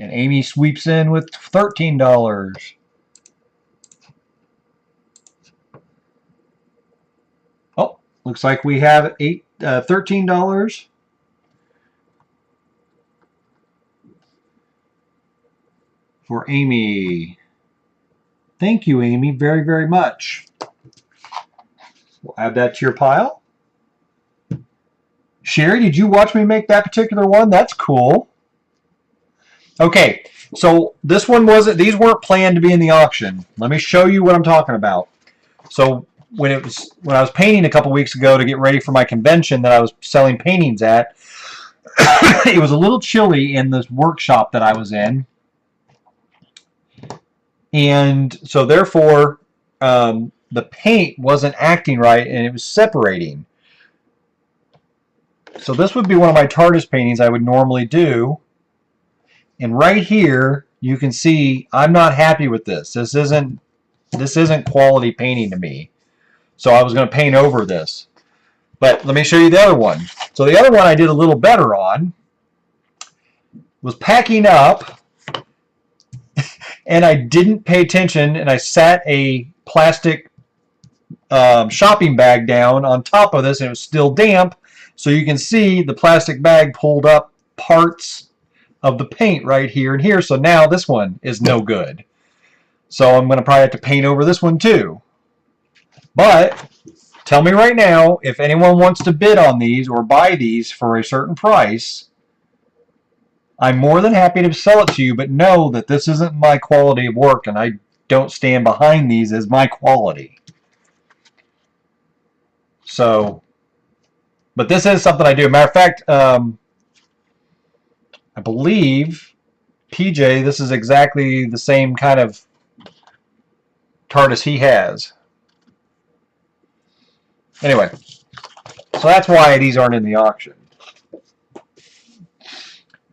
[SPEAKER 1] And Amy sweeps in with $13. Oh, looks like we have $13 for Amy. Thank you, Amy, very, very much. We'll add that to your pile. Sherry, did you watch me make that particular one? That's cool. Okay, so this one wasn't, these weren't planned to be in the auction. Let me show you what I'm talking about. So when I was painting a couple weeks ago to get ready for my convention that I was selling paintings at, it was a little chilly in this workshop that I was in. And so therefore, the paint wasn't acting right and it was separating. So this would be one of my TARDIS paintings I would normally do. And right here, you can see I'm not happy with this. This isn't quality painting to me. So I was going to paint over this. But let me show you the other one. So the other one I did a little better on. Was packing up, and I didn't pay attention, and I sat a plastic shopping bag down on top of this, and it was still damp. So you can see the plastic bag pulled up parts of the paint right here and here. So now this one is no good. So I'm going to probably have to paint over this one too. But tell me right now, if anyone wants to bid on these or buy these for a certain price, I'm more than happy to sell it to you, but know that this isn't my quality of work, and I don't stand behind these as my quality. So, but this is something I do. Matter of fact, I believe PJ, this is exactly the same kind of TARDIS he has. Anyway, so that's why these aren't in the auction.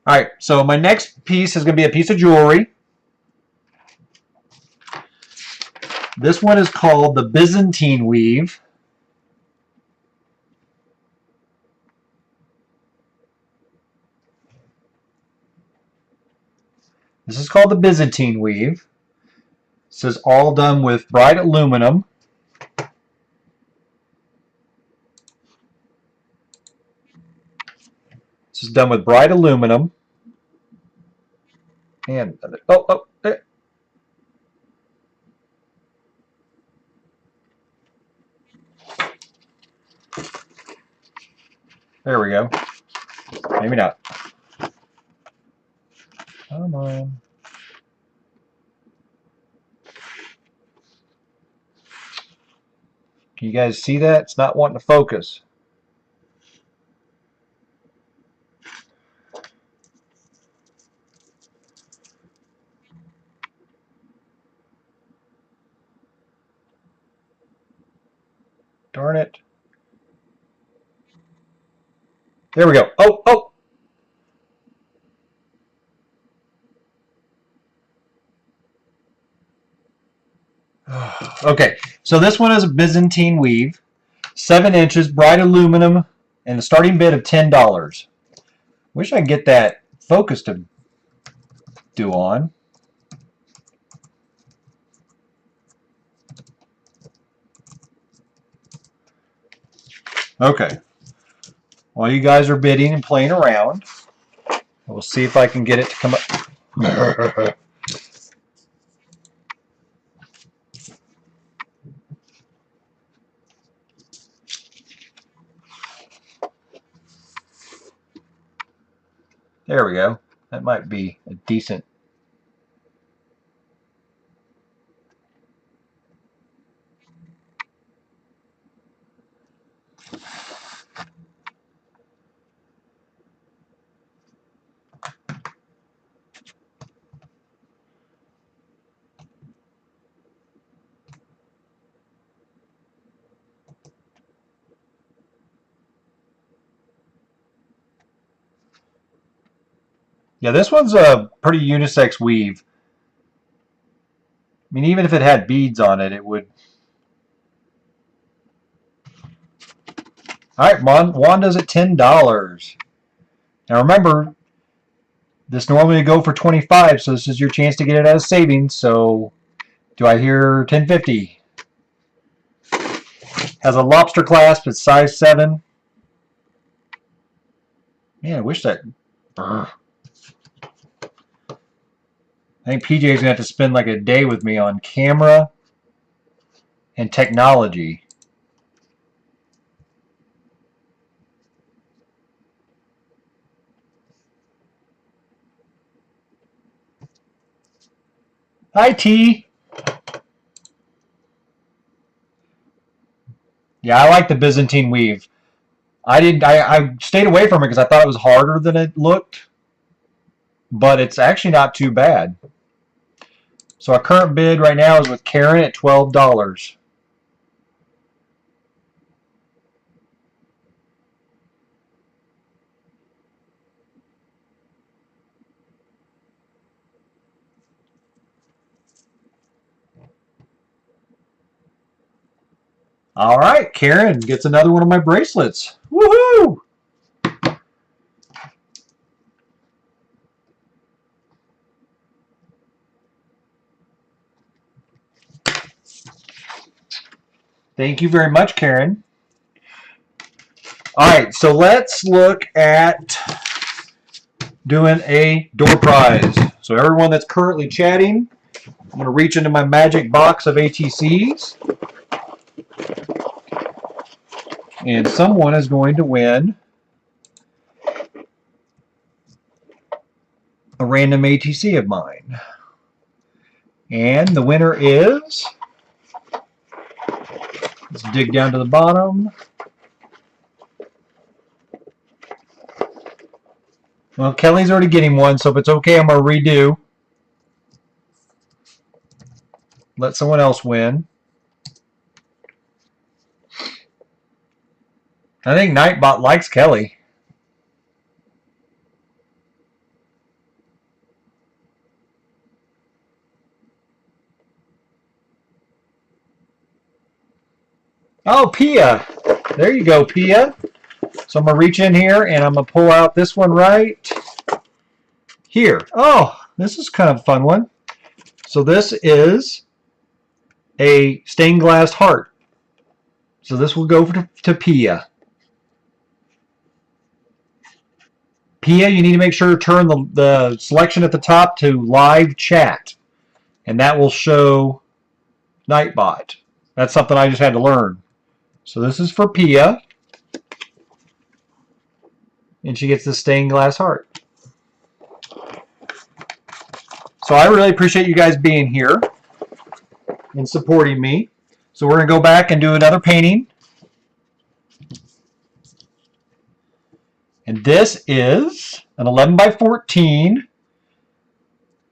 [SPEAKER 1] All right, so my next piece is going to be a piece of jewelry. This one is called the Byzantine weave. This is called the Byzantine weave. This is all done with bright aluminum. This is done with bright aluminum. And There we go. Maybe not. Come on. Can you guys see that? It's not wanting to focus. Darn it. There we go. Oh, oh. Okay, so this one is a Byzantine weave, 7 inches, bright aluminum, and a starting bid of $10. Wish I could get that focus to do on. Okay, while you guys are bidding and playing around, we'll see if I can get it to come up. There we go. That might be a decent. Yeah, this one's a pretty unisex weave. I mean, even if it had beads on it, it would. All right, Wanda's at $10. Now remember, this normally would go for $25, so this is your chance to get it as savings. So, do I hear $10.50? Has a lobster clasp. It's size 7. Man, I wish that. I think PJ's gonna have to spend like a day with me on camera and technology. Hi, T. Yeah, I like the Byzantine weave. I stayed away from it because I thought it was harder than it looked, but it's actually not too bad. So our current bid right now is with Karen at $12. All right, Karen gets another one of my bracelets. Woohoo! Thank you very much, Karen. All right, so let's look at doing a door prize. So everyone that's currently chatting, I'm going to reach into my magic box of ATCs. And someone is going to win a random ATC of mine. And the winner is... Let's dig down to the bottom. Well, Kelly's already getting one, so if it's okay, I'm going to redo. Let someone else win. I think Nightbot likes Kelly. Oh, Pia. There you go, Pia. So I'm going to reach in here and I'm going to pull out this one right here. Oh, this is kind of a fun one. So this is a stained glass heart. So this will go to Pia. Pia, you need to make sure to turn the selection at the top to live chat. And that will show Nightbot. That's something I just had to learn. So this is for Pia. and she gets the stained glass heart. So I really appreciate you guys being here and supporting me. So we're going to go back and do another painting. And this is an 11 by 14.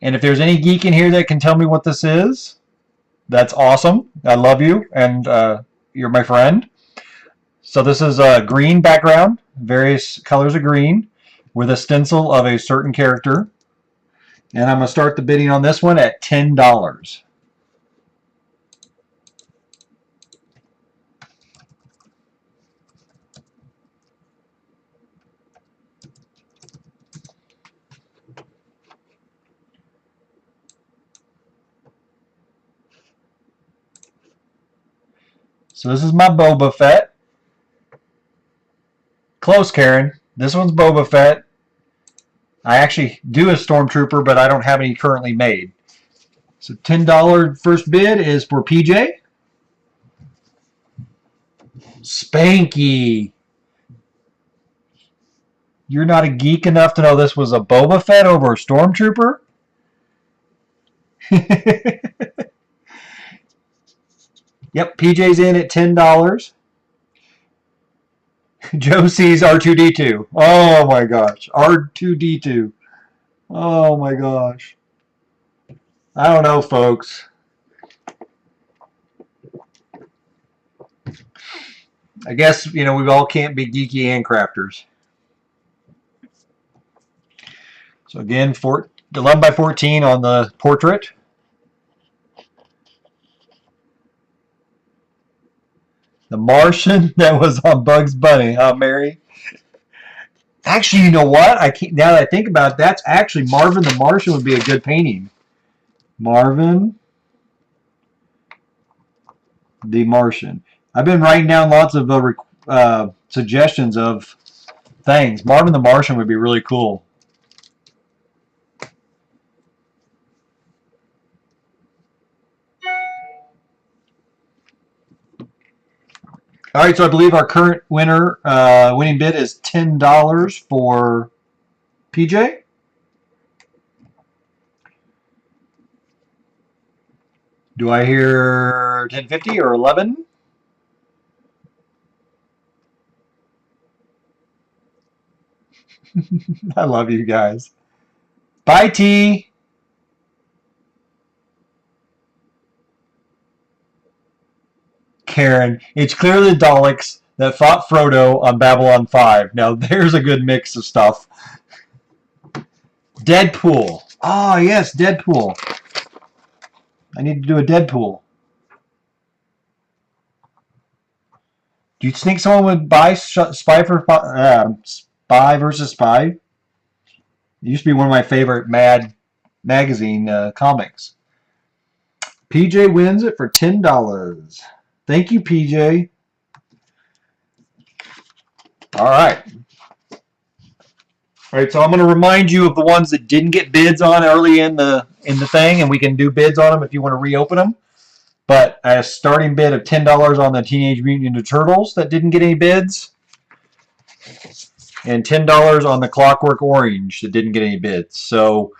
[SPEAKER 1] And if there's any geek in here that can tell me what this is, that's awesome. I love you, and you're my friend. So this is a green background, various colors of green, with a stencil of a certain character. And I'm going to start the bidding on this one at $10. So this is my Boba Fett. Close, Karen. This one's Boba Fett. I actually do a Stormtrooper, but I don't have any currently made. So $10 first bid is for PJ. Spanky. You're not a geek enough to know this was a Boba Fett over a Stormtrooper? Yep, PJ's in at $10. Joe sees R2-D2. Oh my gosh. R2-D2. Oh my gosh. I don't know, folks. I guess, we all can't be geeky and crafters. So again, 11 by 14 on the portrait. The Martian that was on Bugs Bunny, huh, Mary? Actually, you know what? Now that I think about it, that's actually Marvin the Martian would be a good painting. Marvin the Martian. I've been writing down lots of suggestions of things. Marvin the Martian would be really cool. All right, so I believe our current winning bid is $10 for PJ. Do I hear 10.50 or 11? I love you guys. Bye, T. Karen, it's clearly the Daleks that fought Frodo on Babylon 5. Now, there's a good mix of stuff. Deadpool. Ah, yes, Deadpool. I need to do a Deadpool. Do you think someone would buy Spy versus Spy? It used to be one of my favorite Mad magazine comics. PJ wins it for $10. Thank you, PJ. All right. All right, so I'm going to remind you of the ones that didn't get bids on early in the thing, and we can do bids on them if you want to reopen them. But a starting bid of $10 on the Teenage Mutant Ninja Turtles that didn't get any bids, and $10 on the Clockwork Orange that didn't get any bids. So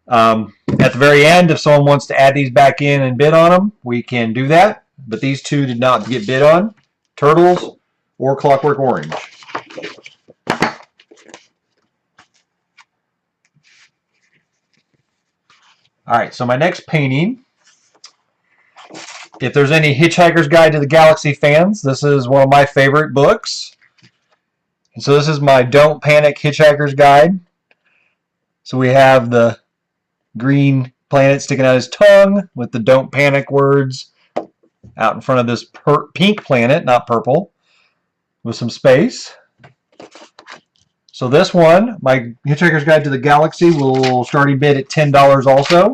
[SPEAKER 1] at the very end, if someone wants to add these back in and bid on them, we can do that. But these two did not get bid on, Turtles or Clockwork Orange. All right, so my next painting, if there's any Hitchhiker's Guide to the Galaxy fans, this is one of my favorite books. And so this is my Don't Panic Hitchhiker's Guide. So we have the green planet sticking out his tongue with the Don't Panic words out in front of this pink planet, not purple, with some space. So this one, my Hitchhiker's Guide to the Galaxy, will starting bid at $10 also.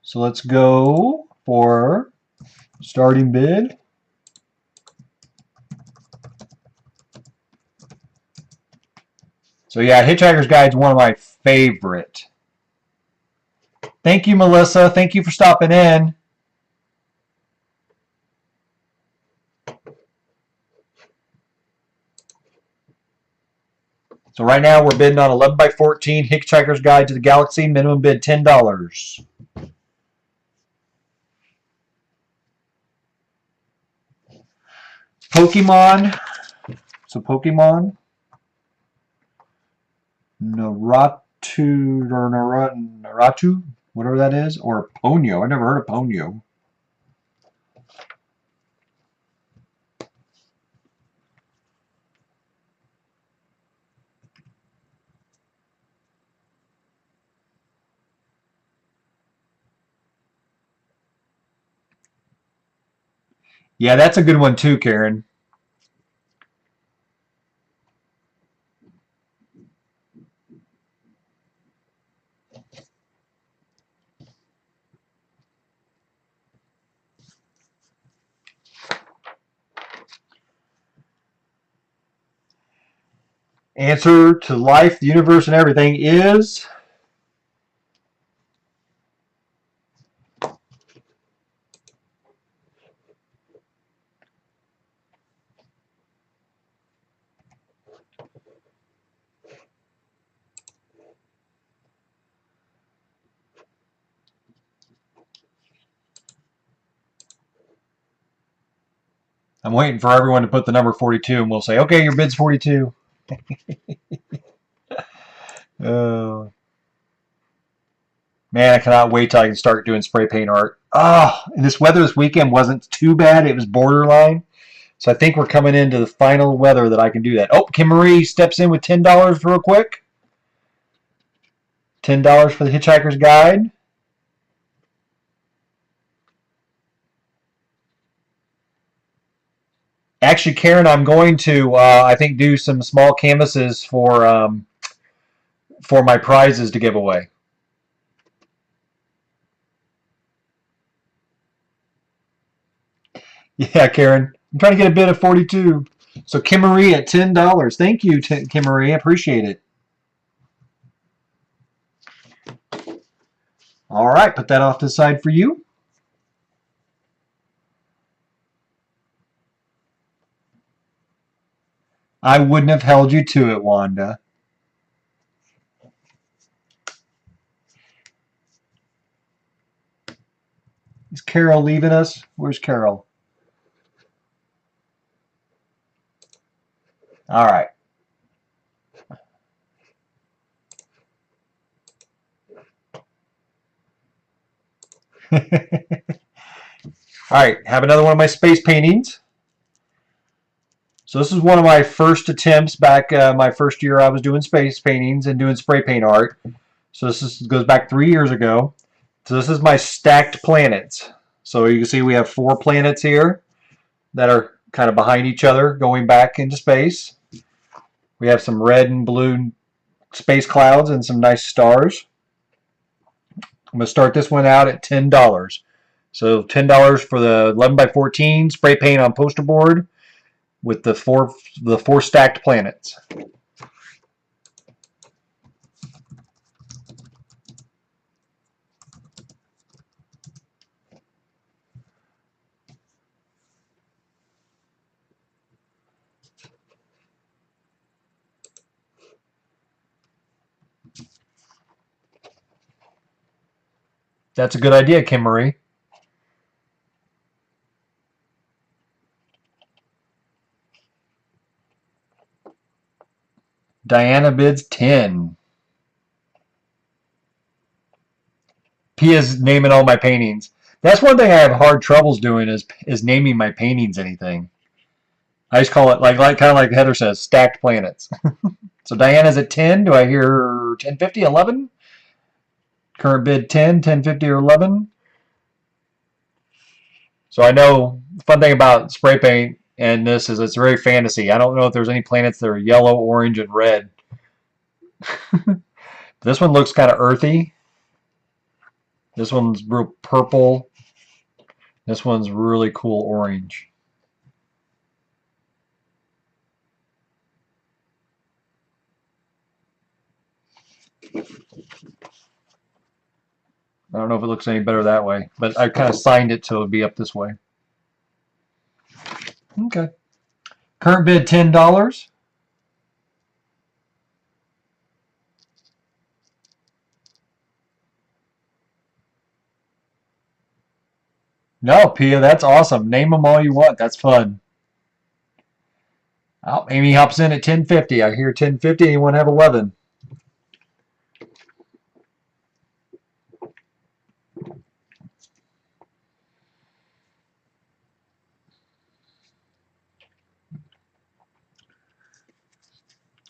[SPEAKER 1] So let's go for starting bid. So yeah, Hitchhiker's Guide is one of my favorite. Thank you, Melissa. Thank you for stopping in. So right now we're bidding on 11 by 14 Hitchhiker's Guide to the Galaxy. Minimum bid $10. Pokemon. So Pokemon. Naratu, whatever that is, or Ponyo. I never heard of Ponyo. Yeah, that's a good one too, Karen. Answer to life, the universe, and everything is... I'm waiting for everyone to put the number 42, and we'll say, okay, your bid's 42. Oh, man, I cannot wait till I can start doing spray paint art. Oh, and this weather this weekend wasn't too bad. It was borderline. So I think we're coming into the final weather that I can do that. Oh, Kim Marie steps in with $10 real quick. $10 for the Hitchhiker's Guide. Actually, Karen, I'm going to, I think, do some small canvases for my prizes to give away. Yeah, Karen. I'm trying to get a bid of 42. So Kim Marie at $10. Thank you, Kim Marie. I appreciate it. All right, put that off to the side for you. I wouldn't have held you to it, Wanda. Is Carol leaving us? Where's Carol? All right. All right, have another one of my space paintings. So this is one of my first attempts back my first year I was doing space paintings and doing spray paint art. So goes back 3 years ago. So this is my stacked planets. So you can see we have 4 planets here that are kind of behind each other going back into space. We have some red and blue space clouds and some nice stars. I'm going to start this one out at $10. So $10 for the 11 by 14 spray paint on poster board with the four stacked planets. That's a good idea, Kim Marie. Diana bids 10. Pia's naming all my paintings. That's one thing I have hard troubles doing is naming my paintings anything. I just call it like kind of like Heather says, stacked planets. So Diana's at 10. Do I hear 1050, 11? Current bid 10, 1050, or 11? So I know the fun thing about spray paint and this is it's very fantasy. I don't know if there's any planets that are yellow, orange, and red. This one looks kind of earthy. This one's real purple. This one's really cool orange. I don't know if it looks any better that way, but I kind of signed it so it would be up this way. Okay. Current bid $10. No, Pia, that's awesome. Name them all you want. That's fun. Oh, Amy hops in at 10:50. I hear 10:50. Anyone have 11?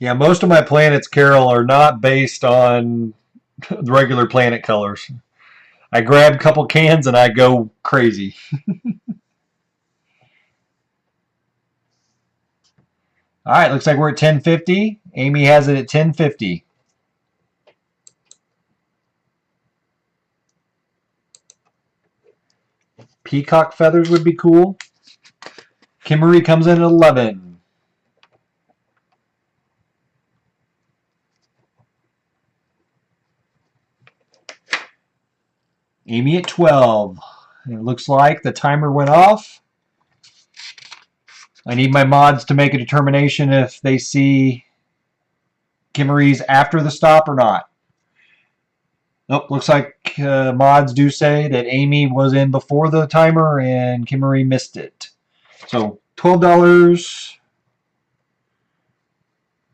[SPEAKER 1] Yeah, most of my planets, Carol, are not based on the regular planet colors. I grab a couple cans and I go crazy. All right, looks like we're at 10:50. Amy has it at 10:50. Peacock feathers would be cool. Kimmery comes in at 11. Amy at 12. And it looks like the timer went off. I need my mods to make a determination if they see Kimmery's after the stop or not. Nope, looks like mods do say that Amy was in before the timer and Kimmery missed it. So $12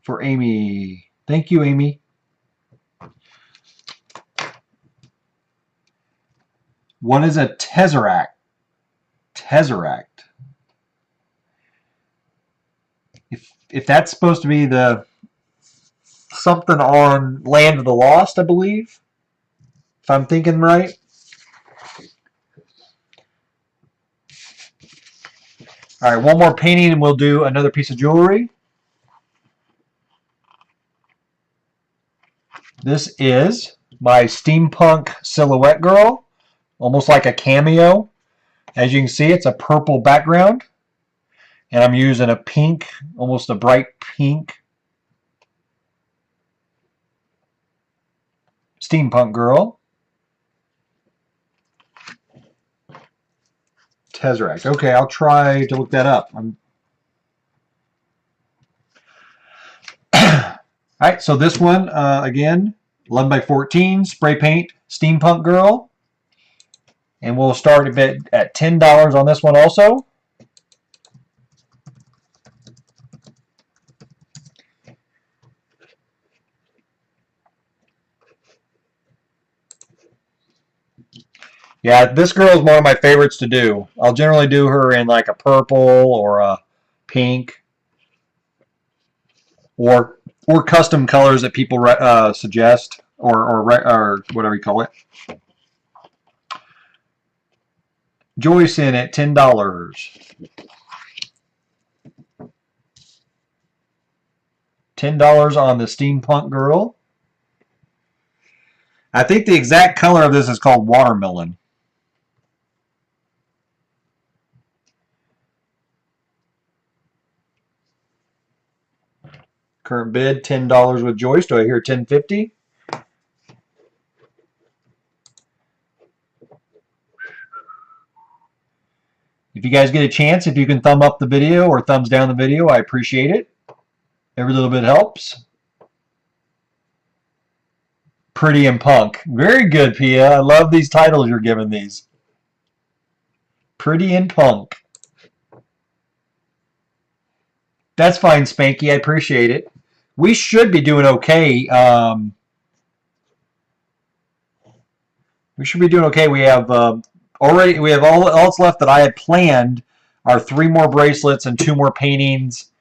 [SPEAKER 1] for Amy. Thank you, Amy. What is a tesseract? Tesseract. If that's supposed to be the something on Land of the Lost, I believe, if I'm thinking right. All right, one more painting and we'll do another piece of jewelry. This is my Steampunk silhouette girl, almost like a cameo. As you can see, it's a purple background, and I'm using a pink, almost a bright pink Steampunk girl. Tesseract. Okay, I'll try to look that up. All right, so this one, again, 11 by 14, spray paint, Steampunk girl. And we'll start a bit at $10 on this one also. Yeah, this girl is one of my favorites to do. I'll generally do her in like a purple or a pink or custom colors that people suggest or whatever you call it. Joyce in at $10. $10 on the Steampunk girl. I think the exact color of this is called watermelon. Current bid $10 with Joyce. Do I hear $10.50? If you guys get a chance, if you can thumb up the video or thumbs down the video, I appreciate it. Every little bit helps. Pretty and Punk. Very good, Pia. I love these titles you're giving these. Pretty and Punk. That's fine, Spanky. I appreciate it. We should be doing okay. We should be doing okay. We have already. We have all that's left that I had planned are 3 more bracelets and 2 more paintings.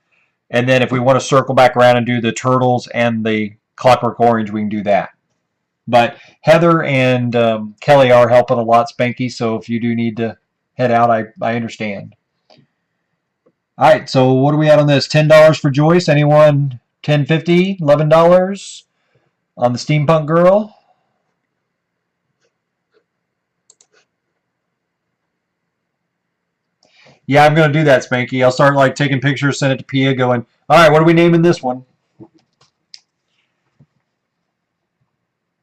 [SPEAKER 1] And then if we want to circle back around and do the turtles and the Clockwork Orange, we can do that. But Heather and Kelly are helping a lot, Spanky. So if you do need to head out, I understand. All right, so what are we at on this? $10 for Joyce. Anyone? $10.50, $11 on the Steampunk girl. Yeah, I'm gonna do that, Spanky. I'll start like taking pictures, send it to Pia, going, all right, what are we naming this one?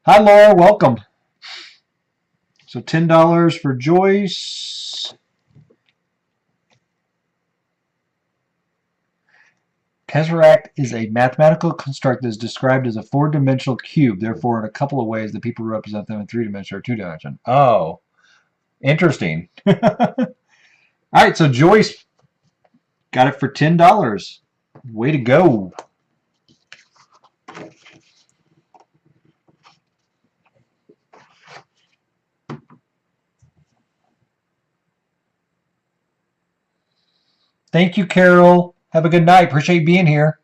[SPEAKER 1] Hi, Laura, welcome. So $10 for Joyce. Tesseract is a mathematical construct that is described as a 4-dimensional cube. Therefore, in a couple of ways, the people who represent them in 3 dimensions or 2 dimensions. Oh. Interesting. All right, so Joyce got it for $10. Way to go. Thank you, Carol. Have a good night. Appreciate being here.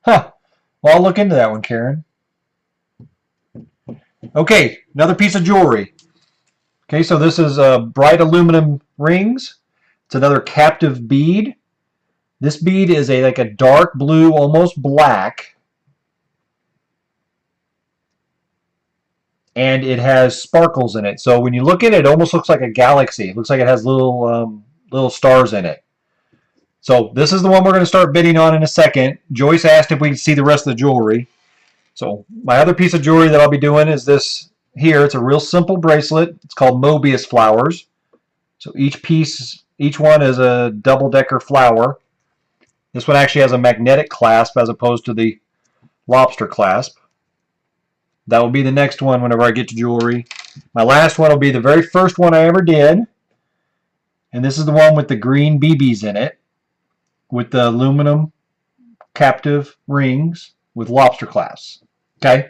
[SPEAKER 1] Huh. Well, I'll look into that one, Karen. Okay, another piece of jewelry. Okay, so this is bright aluminum rings. It's another captive bead. This bead is like a dark blue, almost black, and it has sparkles in it. So when you look at it, it almost looks like a galaxy. It looks like it has little stars in it. So this is the one we're going to start bidding on in a second. Joyce asked if we could see the rest of the jewelry. So my other piece of jewelry that I'll be doing is this here. It's a real simple bracelet. It's called Moebius flowers. So each one is a double-decker flower. This one actually has a magnetic clasp as opposed to the lobster clasp. That will be the next one whenever I get to jewelry. My last one will be the very first one I ever did. And this is the one with the green BBs in it, with the aluminum captive rings with lobster clasps. Okay?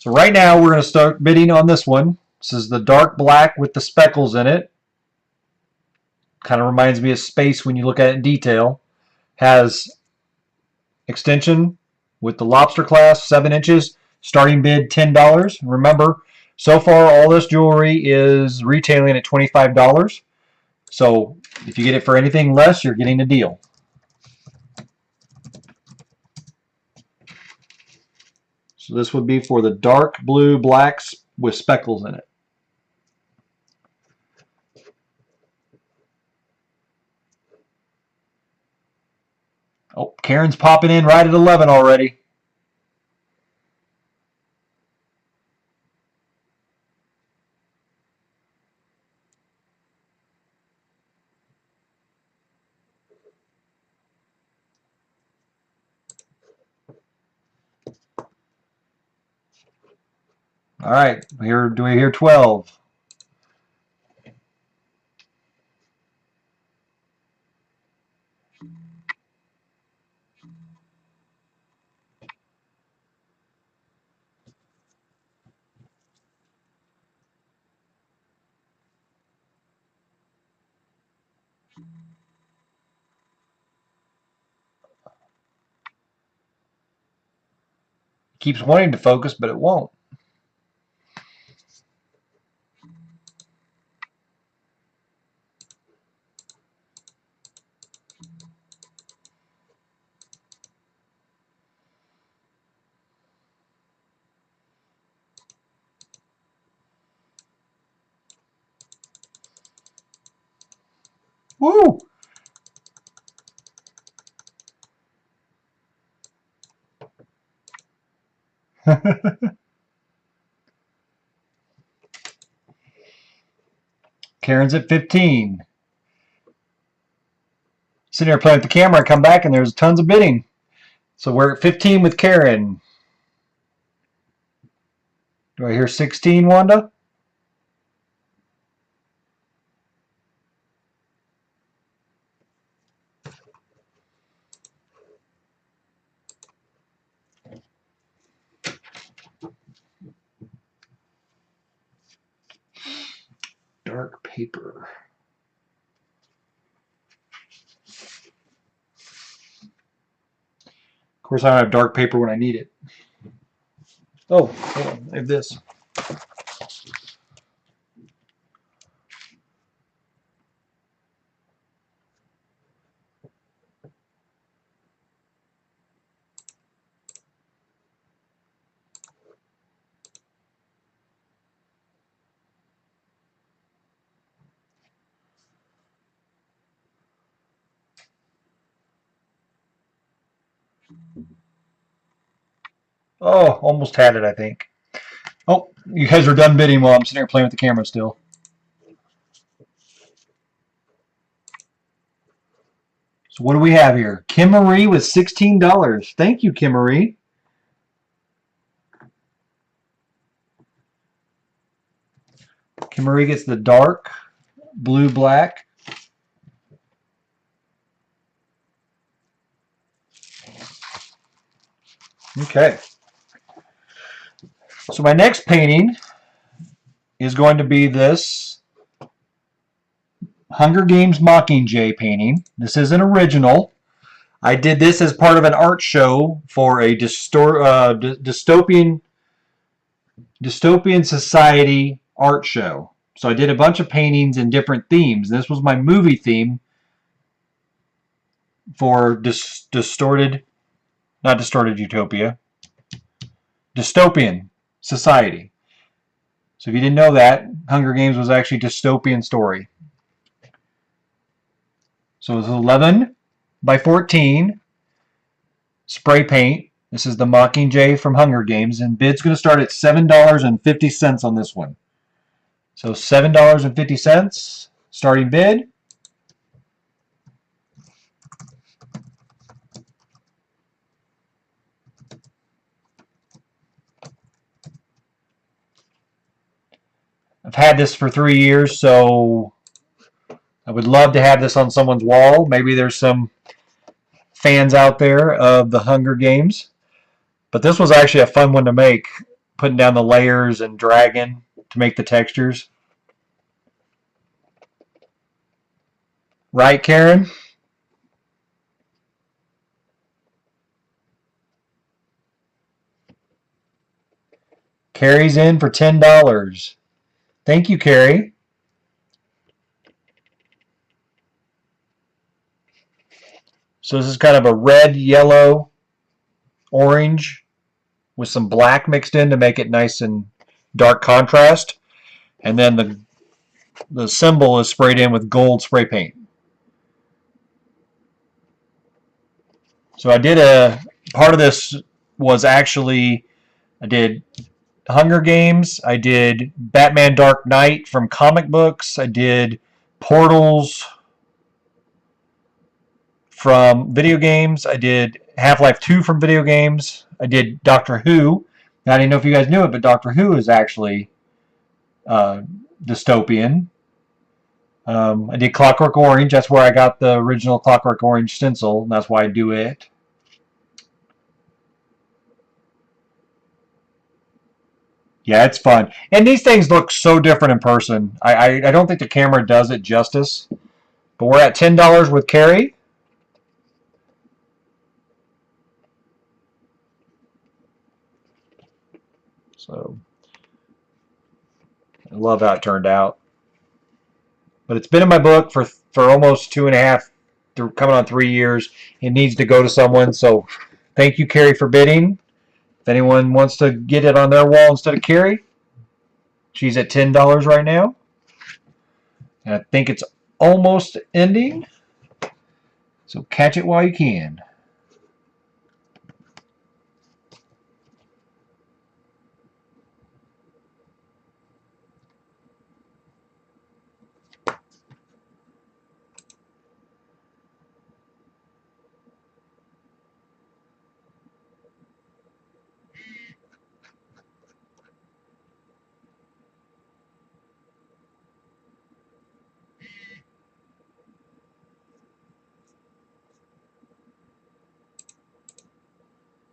[SPEAKER 1] So right now we're going to start bidding on this one. This is the dark black with the speckles in it. Kind of reminds me of space when you look at it in detail. Has extension with the lobster clasp, 7 inches. Starting bid $10. Remember, so far all this jewelry is retailing at $25. So if you get it for anything less, you're getting a deal. So this would be for the dark blue blacks with speckles in it. Oh, Karen's popping in right at 11 already. All right, do we hear 12? Keeps wanting to focus, but it won't. Woo! Karen's at 15. Sitting here playing with the camera, I come back and there's tons of bidding. So we're at 15 with Karen. Do I hear 16, Wanda? Dark paper. Of course, I don't have dark paper when I need it. Oh, hold on. I have this. Oh, almost had it, I think. Oh, you guys are done bidding while I'm sitting here playing with the camera still. So what do we have here? Kim Marie with $16. Thank you, Kim Marie. Kimmery gets the dark blue black. Okay. So my next painting is going to be this Hunger Games Mockingjay painting. This is an original. I did this as part of an art show for a dystopian society art show. So I did a bunch of paintings in different themes. This was my movie theme for not distorted utopia, dystopian society. So if you didn't know that, Hunger Games was actually a dystopian story. So it's 11 by 14 spray paint. This is the Mockingjay from Hunger Games, and bid's going to start at $7.50 on this one. So $7.50 starting bid. I've had this for 3 years, so I would love to have this on someone's wall. Maybe there's some fans out there of the Hunger Games. But this was actually a fun one to make, putting down the layers and dragging to make the textures. Right, Karen? Carrie's in for $10. Thank you, Carrie. So this is kind of a red, yellow, orange with some black mixed in to make it nice and dark contrast. And then the symbol is sprayed in with gold spray paint. So I did part of this was actually, I did Hunger Games, I did Batman Dark Knight from comic books, I did Portals from video games, I did Half-Life 2 from video games, I did Doctor Who. Now, I didn't know if you guys knew it, but Doctor Who is actually dystopian. I did Clockwork Orange. That's where I got the original Clockwork Orange stencil. And that's why I do it. Yeah, it's fun. And these things look so different in person. I don't think the camera does it justice. But we're at $10 with Carrie. So I love how it turned out. But it's been in my book for almost 2.5, coming on 3 years. It needs to go to someone. So thank you, Carrie, for bidding. If anyone wants to get it on their wall instead of Carrie, she's at $10 right now. And I think it's almost ending. So catch it while you can.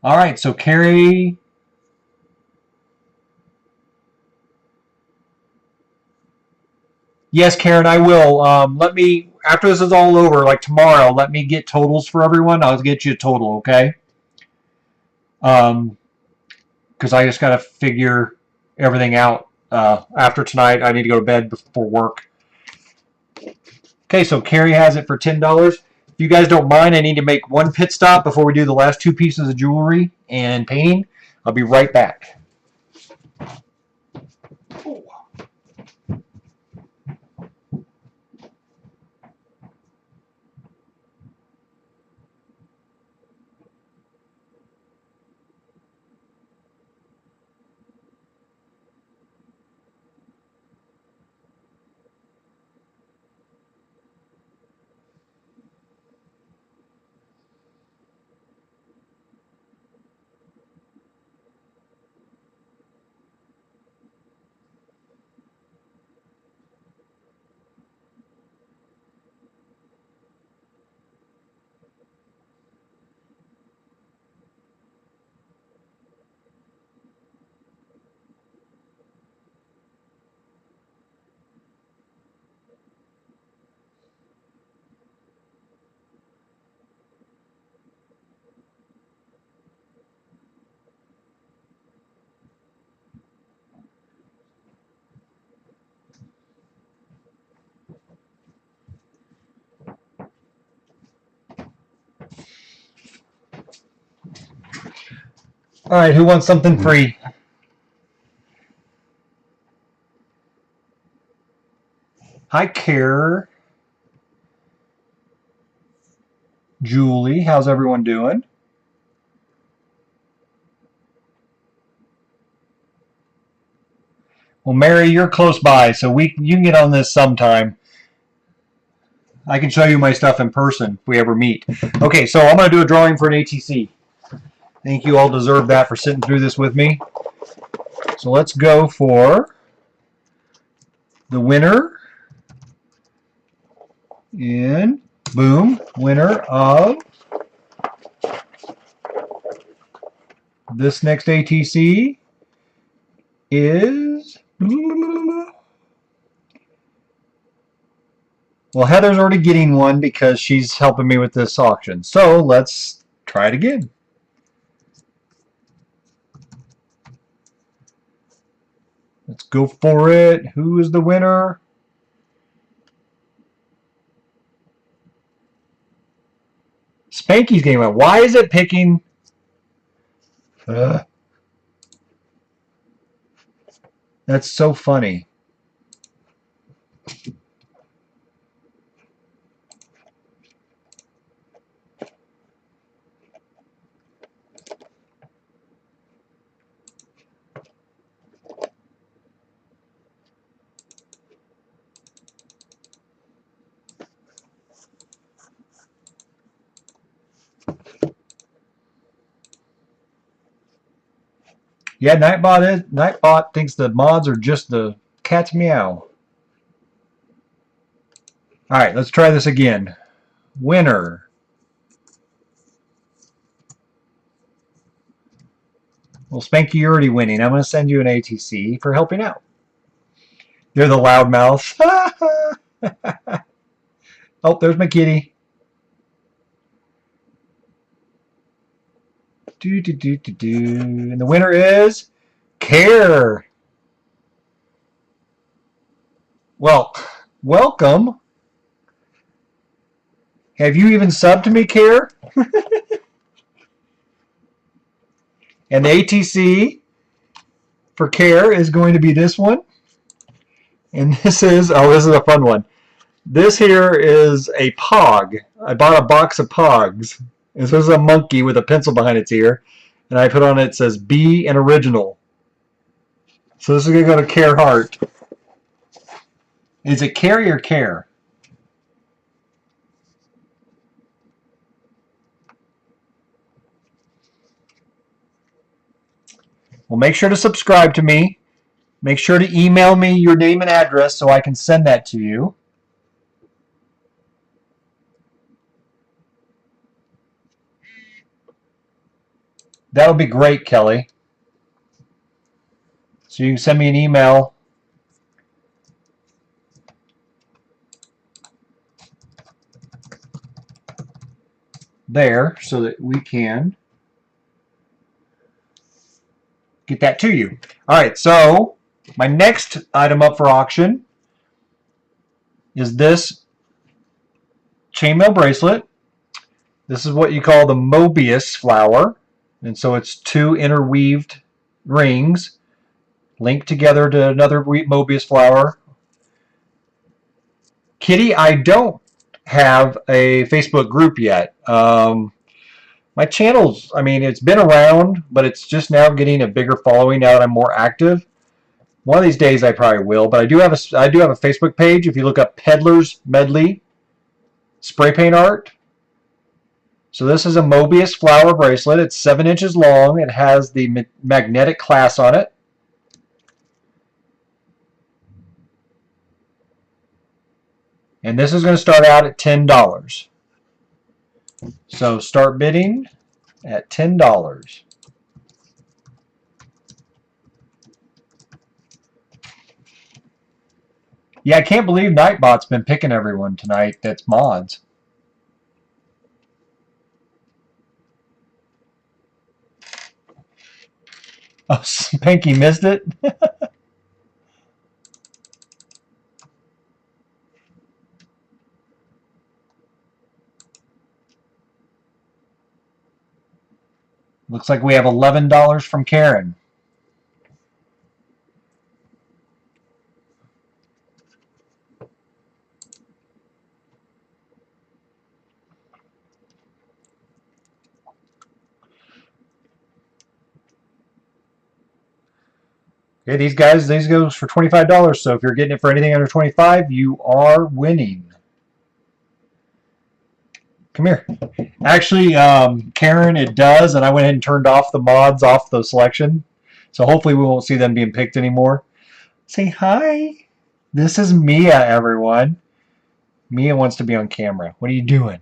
[SPEAKER 1] All right, so Carrie. Yes, Karen, I will. Let me, after this is all over, like tomorrow, let me get totals for everyone. I'll get you a total, okay? Because I just got to figure everything out. After tonight, I need to go to bed before work. Okay, so Carrie has it for $10. If you guys don't mind, I need to make one pit stop before we do the last two pieces of jewelry and painting. I'll be right back. All right, who wants something free? Hi, Care. Julie, how's everyone doing? Well, Mary, you're close by, so you can get on this sometime. I can show you my stuff in person if we ever meet. Okay, so I'm going to do a drawing for an ATC. I think you all deserve that for sitting through this with me. So let's go for the winner. And boom, winner of this next ATC is... Well, Heather's already getting one because she's helping me with this auction. So let's try it again. Let's go for it. Who is the winner? Spanky's getting one. Why is it picking? That's so funny. Yeah, Nightbot thinks the mods are just the cat's meow. All right, let's try this again. Winner. Well, Spanky, you're already winning. I'm going to send you an ATC for helping out. You're the loudmouth. Oh, there's my kitty. And the winner is Care. Well, welcome. Have you even subbed to me, Care? And the ATC for Care is going to be this one. And this is a fun one. This here is a Pog. I bought a box of Pogs. This is a monkey with a pencil behind its ear. And I put on it says Be an Original. So this is going to go to Care Heart. Is it Carrie or Care? Well, make sure to subscribe to me. Make sure to email me your name and address so I can send that to you. That would be great, Kelly. So you can send me an email. There so that we can get that to you. All right, so my next item up for auction is this chainmail bracelet. This is what you call the Moebius flower. And so it's two interweaved rings linked together to another Moebius flower. Kitty, I don't have a Facebook group yet. My channel's, I mean, it's been around, but it's just now getting a bigger following now that I'm more active. One of these days I probably will, but I do have a Facebook page. If you look up Peddler's Medley spray paint art. So this is a Moebius flower bracelet. It's 7 inches long. It has the magnetic clasp on it. And this is going to start out at $10. So start bidding at $10. Yeah, I can't believe Nightbot's been picking everyone tonight that's mods. Oh, Spanky missed it? Looks like we have $11 from Karen. Okay, these goes for $25. So if you're getting it for anything under 25, you are winning. Come here. Actually, Karen, it does, and I went ahead and turned off the mods off the selection. So hopefully we won't see them being picked anymore. Say hi. This is Mia, everyone. Mia wants to be on camera. What are you doing?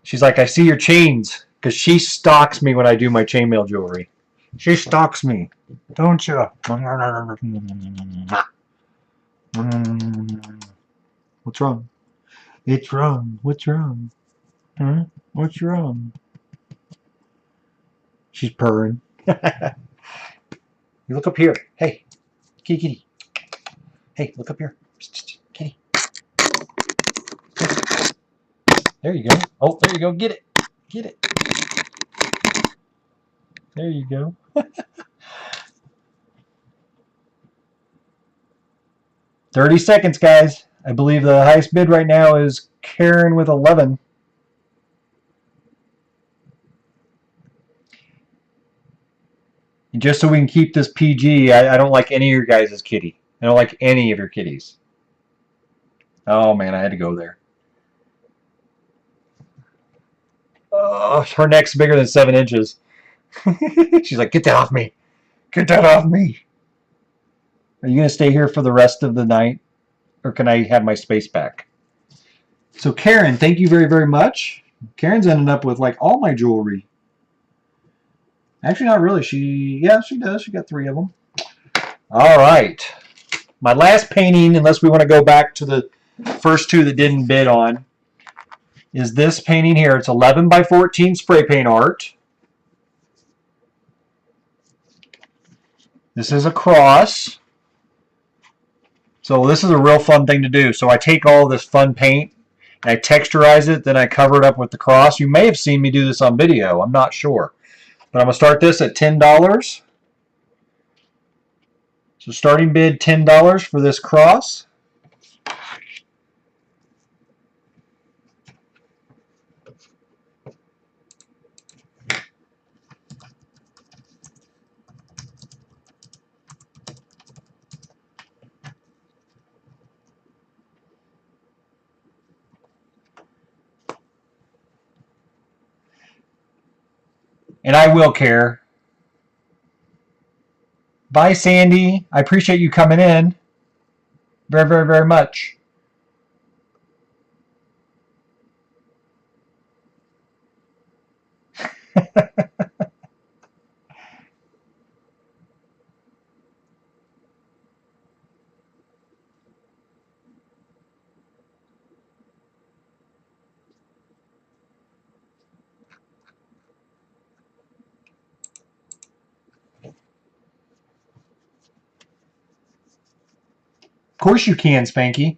[SPEAKER 1] She's like, I see your chains, because she stalks me when I do my chainmail jewelry. She stalks me, don't you? What's wrong? It's wrong. What's wrong? Huh? What's wrong? She's purring. You look up here. Hey, kitty, kitty. Hey, look up here. Kitty. There you go. Oh, there you go. Get it. Get it. There you go. 30 seconds, guys. I believe the highest bid right now is Karen with 11. And just so we can keep this PG, I don't like any of your guys' kitty. I don't like any of your kitties. Oh, man, I had to go there. Oh, her neck's bigger than 7 inches. She's like, get that off me. Get that off me. Are you going to stay here for the rest of the night? Or can I have my space back? So Karen, thank you very, very much. Karen's ended up with like all my jewelry. Actually, not really. She does. She got 3 of them. All right. My last painting, unless we want to go back to the first 2 that didn't bid on, is this painting here. It's 11 by 14 spray paint art. This is a cross. So this is a real fun thing to do. So I take all this fun paint and I texturize it, then I cover it up with the cross. You may have seen me do this on video. I'm not sure. But I'm going to start this at $10. So starting bid $10 for this cross. And I will care. Bye, Sandy. I appreciate you coming in very, very, very much. Of course you can, Spanky.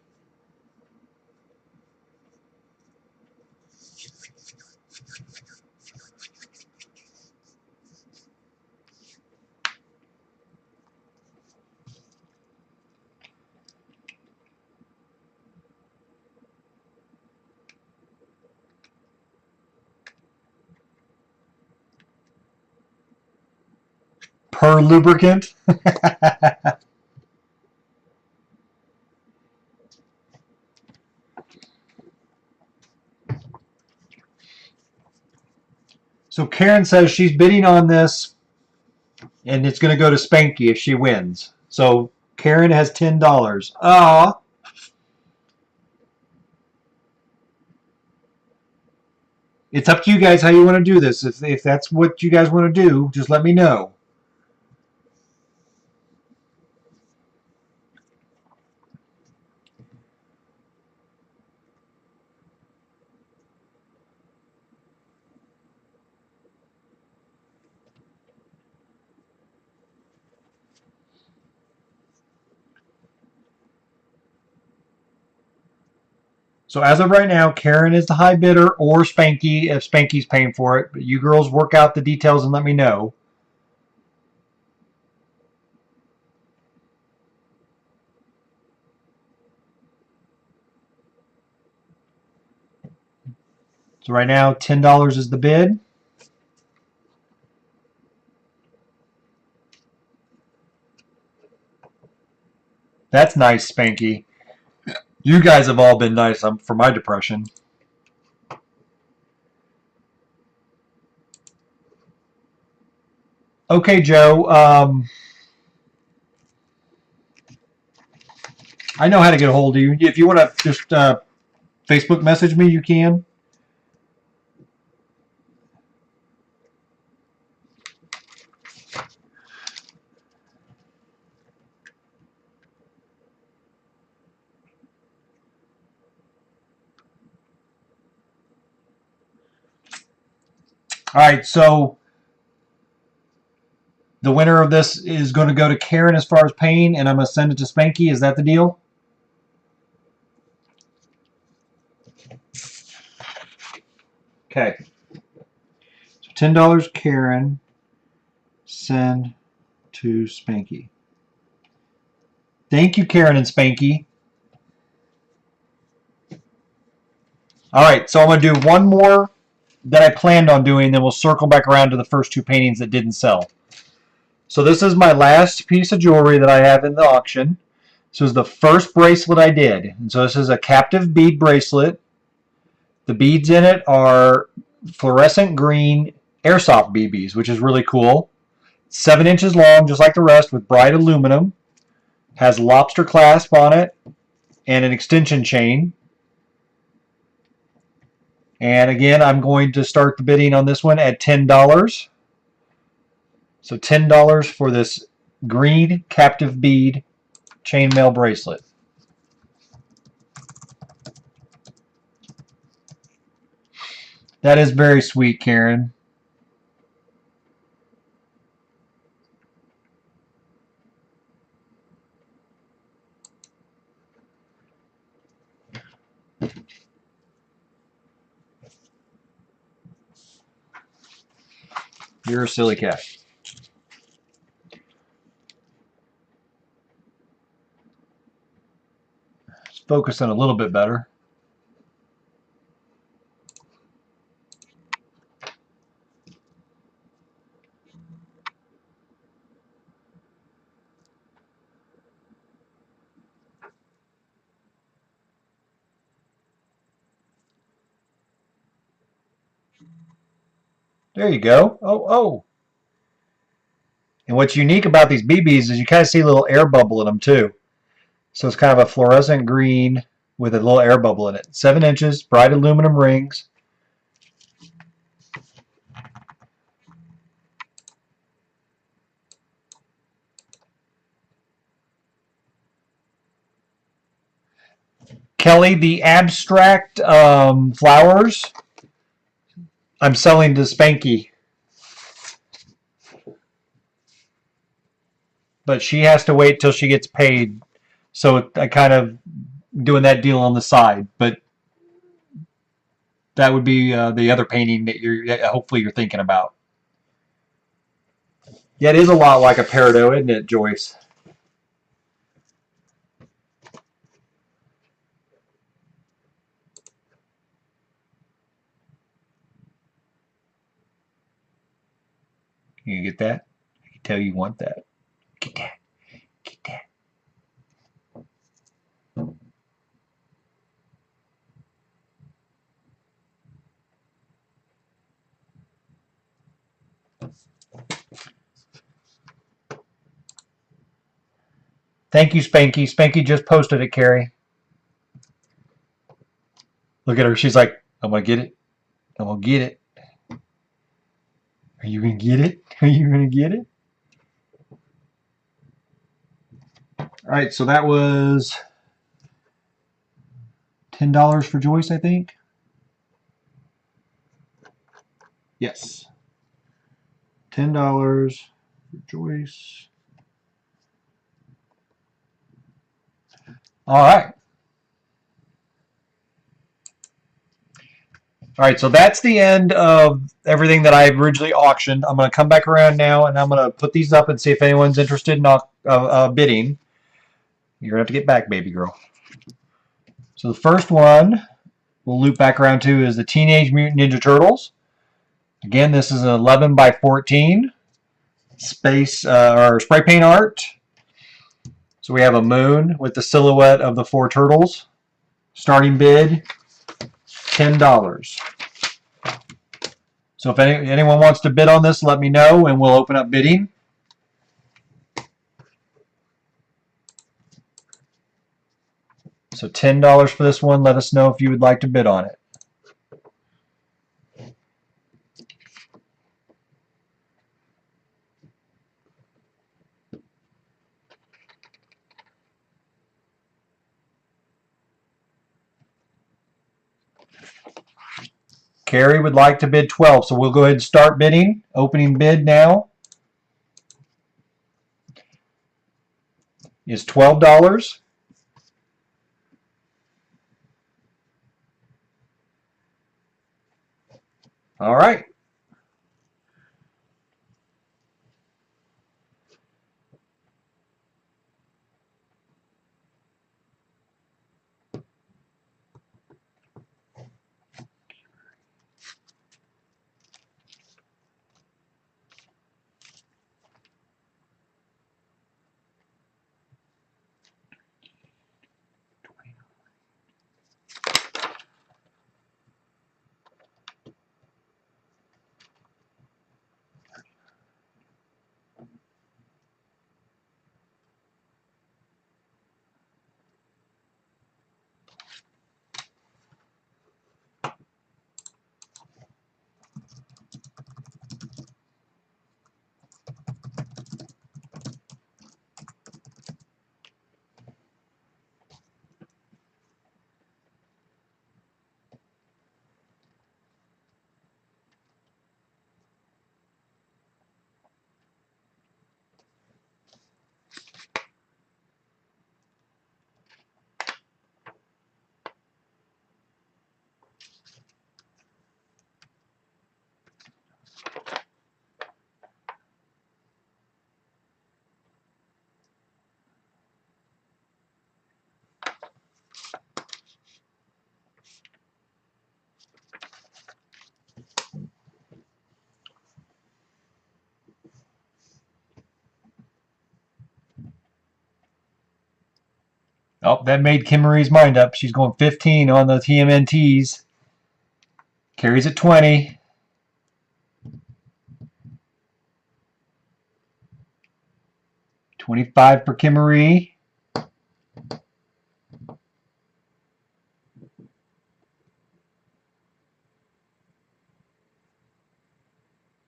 [SPEAKER 1] Per lubricant. So Karen says she's bidding on this, and it's going to go to Spanky if she wins. So Karen has $10. Aw. It's up to you guys how you want to do this. If that's what you guys want to do, just let me know. So as of right now, Karen is the high bidder or Spanky if Spanky's paying for it. But you girls work out the details and let me know. So right now, $10 is the bid. That's nice, Spanky. You guys have all been nice for my depression. Okay, Joe. I know how to get a hold of you. If you want to just Facebook message me, you can. All right, so the winner of this is going to go to Karen as far as paying, and I'm going to send it to Spanky. Is that the deal? Okay. So $10 Karen, send to Spanky. Thank you, Karen and Spanky. All right, so I'm going to do one more that I planned on doing, then we'll circle back around to the first two paintings that didn't sell. So this is my last piece of jewelry that I have in the auction. This was the first bracelet I did. And so this is a captive bead bracelet. The beads in it are fluorescent green airsoft BBs, which is really cool. 7 inches long, just like the rest, with bright aluminum. Has lobster clasp on it and an extension chain. And again, I'm going to start the bidding on this one at $10. So $10 for this green captive bead chainmail bracelet. That is very sweet, Karen. You're a silly cat. Let's focus in a little bit better. There you go. Oh. And what's unique about these BBs is you kind of see a little air bubble in them too. So it's kind of a fluorescent green with a little air bubble in it. 7 inches, bright aluminum rings. Kelly, the abstract flowers, I'm selling to Spanky. But she has to wait till she gets paid. So I kind of doing that deal on the side. But that would be the other painting that hopefully you're thinking about. Yeah, it is a lot like a peridot, isn't it, Joyce? Can you get that? I can tell you want that. Get that. Get that. Thank you, Spanky. Spanky just posted it, Carrie. Look at her. She's like, I'm going to get it. I'm going to get it. Are you going to get it? Are you going to get it? All right, so that was $10 for Joyce, I think. Yes. $10 for Joyce. All right. All right, so that's the end of everything that I originally auctioned. I'm going to come back around now, and I'm going to put these up and see if anyone's interested in bidding. You're going to have to get back, baby girl. So the first one we'll loop back around to is the Teenage Mutant Ninja Turtles. Again, this is an 11 by 14 space or spray paint art. So we have a moon with the silhouette of the 4 turtles. Starting bid, $10. So if anyone wants to bid on this, let me know and we'll open up bidding. So $10 for this one. Let us know if you would like to bid on it. Carrie would like to bid 12, so we'll go ahead and start bidding. Opening bid now is $12. All right. Oh, that made Kim Marie's mind up. She's going 15 on the TMNTs. Carries at 20. $25 for Kim Marie.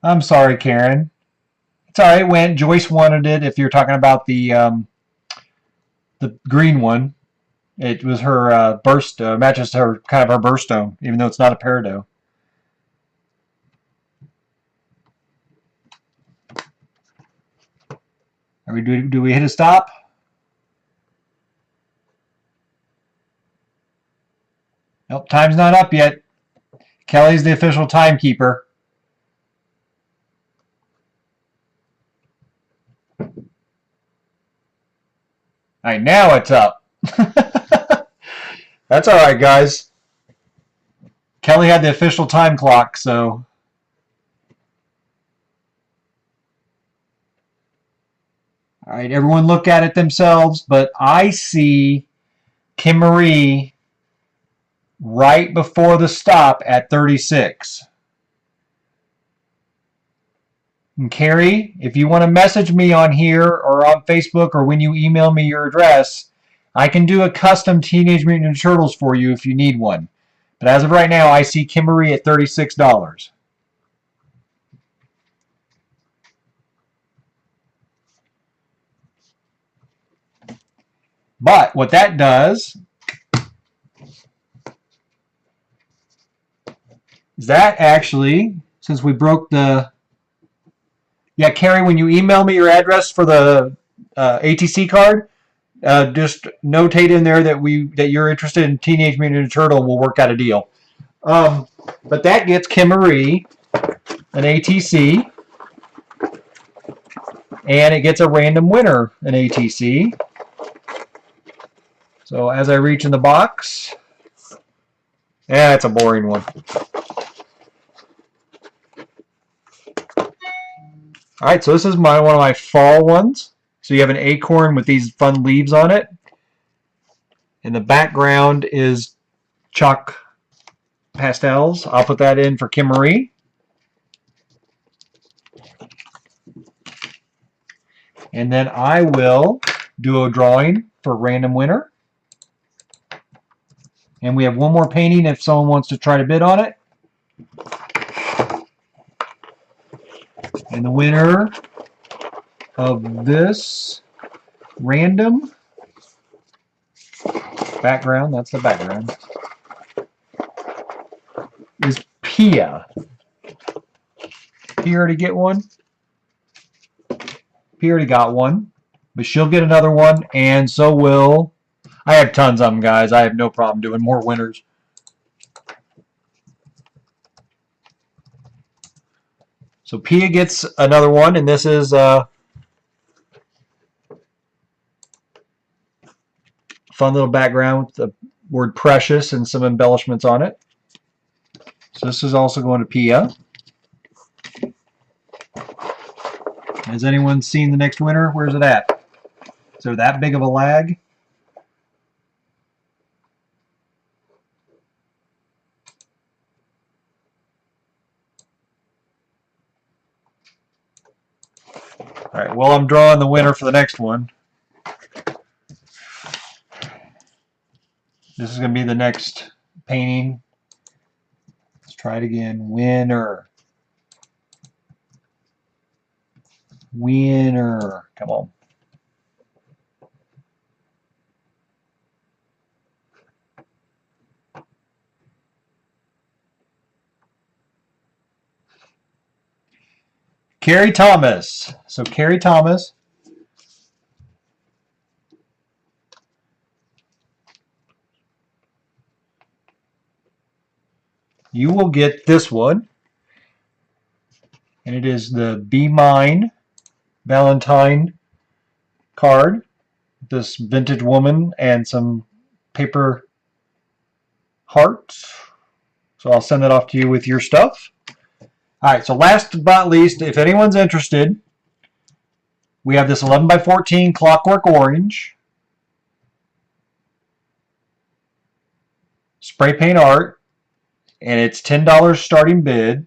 [SPEAKER 1] I'm sorry, Karen. It's all right. It went. Joyce wanted it. If you're talking about the green one, it was her burst matches her kind of her birthstone, even though it's not a peridot. Do we hit a stop? Nope, time's not up yet. Kelly's the official timekeeper. All right, now it's up. That's all right, guys. Kelly had the official time clock, so. All right, everyone look at it themselves, but I see Kim Marie right before the stop at 36. And Carrie, if you want to message me on here or on Facebook or when you email me your address, I can do a custom Teenage Mutant Ninja Turtles for you if you need one. But as of right now, I see Kim Marie at $36. But what that does is that actually, since we broke the... Yeah, Carrie, when you email me your address for the ATC card, just notate in there that you're interested in Teenage Mutant Ninja Turtle and we'll work out a deal. But that gets Kim Marie an ATC, and it gets a random winner an ATC. So as I reach in the box, yeah, it's a boring one. All right, so this is one of my fall ones. So you have an acorn with these fun leaves on it. And the background is chalk pastels. I'll put that in for Kim Marie. And then I will do a drawing for random winner. And we have one more painting if someone wants to try to bid on it. And the winner of this random background, that's the background, is Pia. Pia already get one? Pia already got one, but she'll get another one, and so will... I have tons of them, guys. I have no problem doing more winners. So Pia gets another one, and this is a fun little background with the word precious and some embellishments on it. So this is also going to Pia. Has anyone seen the next winner? Where's it at? Is there that big of a lag? All right, well, I'm drawing the winner for the next one. This is going to be the next painting. Let's try it again. Winner. Winner. Come on. Carrie Thomas. So Carrie Thomas. You will get this one. And it is the Be Mine Valentine card. This vintage woman and some paper hearts. So I'll send that off to you with your stuff. All right, so last but not least, if anyone's interested, we have this 11 by 14 Clockwork Orange spray paint art, and it's $10 starting bid.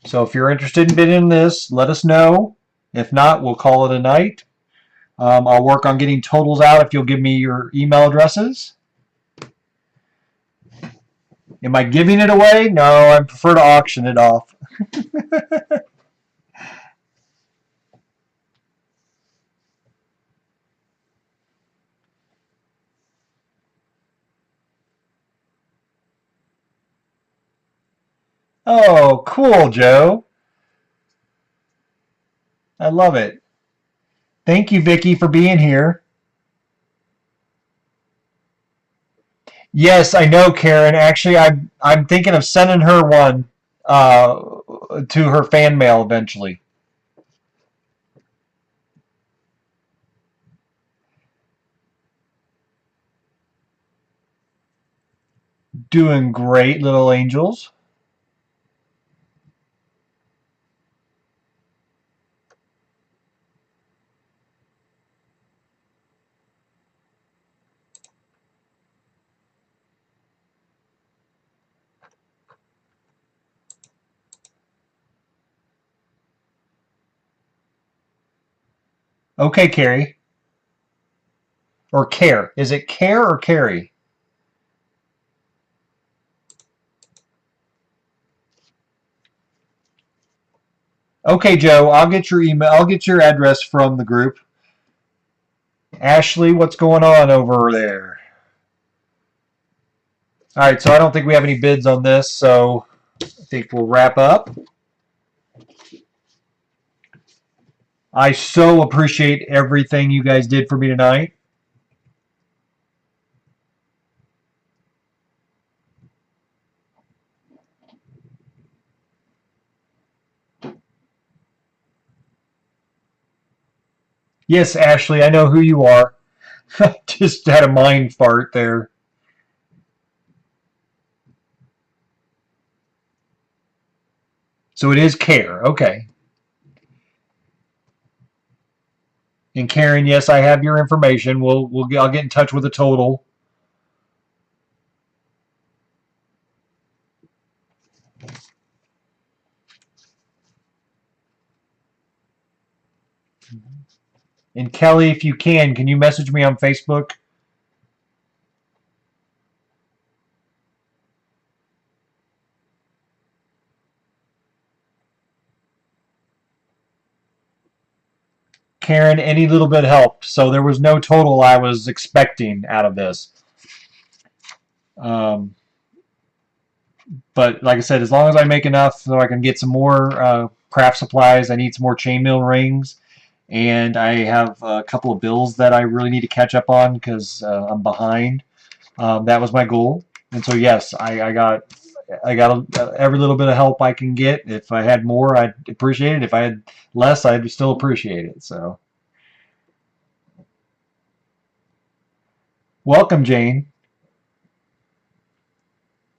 [SPEAKER 1] So if you're interested in bidding this, let us know. If not, we'll call it a night. I'll work on getting totals out if you'll give me your email addresses. Am I giving it away? No, I prefer to auction it off. Oh, cool, Joe. I love it. Thank you, Vicky, for being here. Yes, I know, Karen. Actually, I'm thinking of sending her one to her fan mail eventually. Doing great, little angels. Okay, Carrie. Or Care. Is it Care or Carrie? Okay, Joe, I'll get your email. I'll get your address from the group. Ashley, what's going on over there? All right, so I don't think we have any bids on this, so I think we'll wrap up. I so appreciate everything you guys did for me tonight. Yes, Ashley, I know who you are. Just had a mind fart there. So it is care. Okay. And Karen, yes, I have your information. I'll get in touch with the total. And Kelly, if you can you message me on Facebook? Karen, any little bit helped. So there was no total I was expecting out of this. Um, but like I said, as long as I make enough so I can get some more craft supplies, I need some more chainmail rings, and I have a couple of bills that I really need to catch up on because I'm behind. That was my goal, and so yes, I got every little bit of help I can get. If I had more, I'd appreciate it. If I had less, I'd still appreciate it. So welcome, Jane.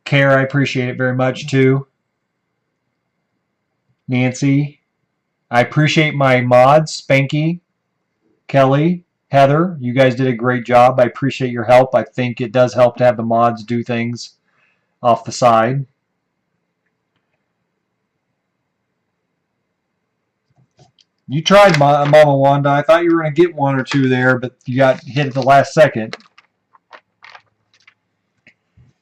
[SPEAKER 1] Care, I appreciate it very much too. Nancy, I appreciate my mods, Spanky, Kelly, Heather. You guys did a great job. I appreciate your help. I think it does help to have the mods do things off the side. You tried, Mama Wanda. I thought you were going to get one or two there, but you got hit at the last second.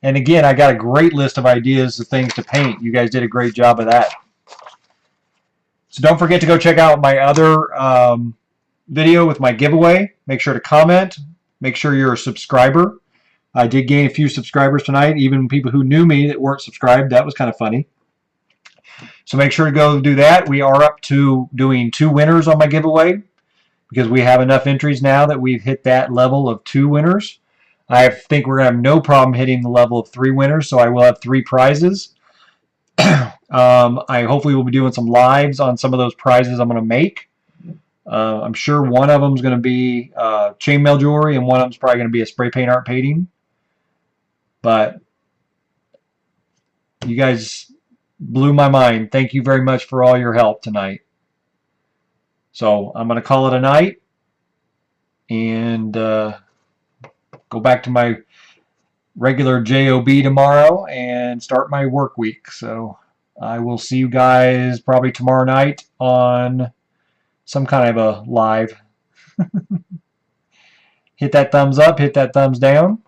[SPEAKER 1] And again, I got a great list of ideas of things to paint. You guys did a great job of that. So don't forget to go check out my other video with my giveaway. Make sure to comment. Make sure you're a subscriber. I did gain a few subscribers tonight, even people who knew me that weren't subscribed. That was kind of funny. So make sure to go do that. We are up to doing 2 winners on my giveaway because we have enough entries now that we've hit that level of 2 winners. I think we're going to have no problem hitting the level of 3 winners, so I will have 3 prizes. I hopefully will be doing some lives on some of those prizes I'm going to make. I'm sure one of them is going to be chainmail jewelry, and one of them is probably going to be a spray paint art painting. But you guys blew my mind. Thank you very much for all your help tonight. So I'm going to call it a night and go back to my regular JOB tomorrow and start my work week. So I will see you guys probably tomorrow night on some kind of a live. Hit that thumbs up, hit that thumbs down,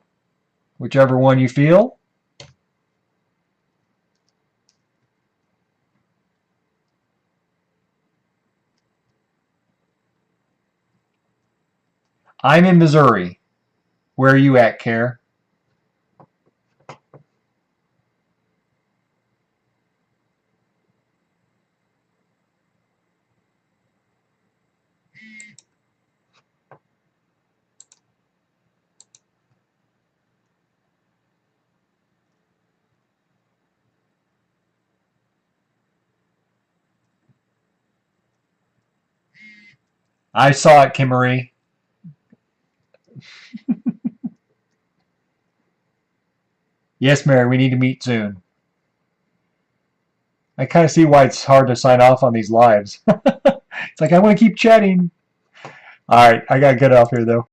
[SPEAKER 1] whichever one you feel. I'm in Missouri. Where are you at, Care? I saw it, Kimmery. Yes, Mary, we need to meet soon. I kind of see why it's hard to sign off on these lives. It's like I want to keep chatting. All right, I got to get off here though.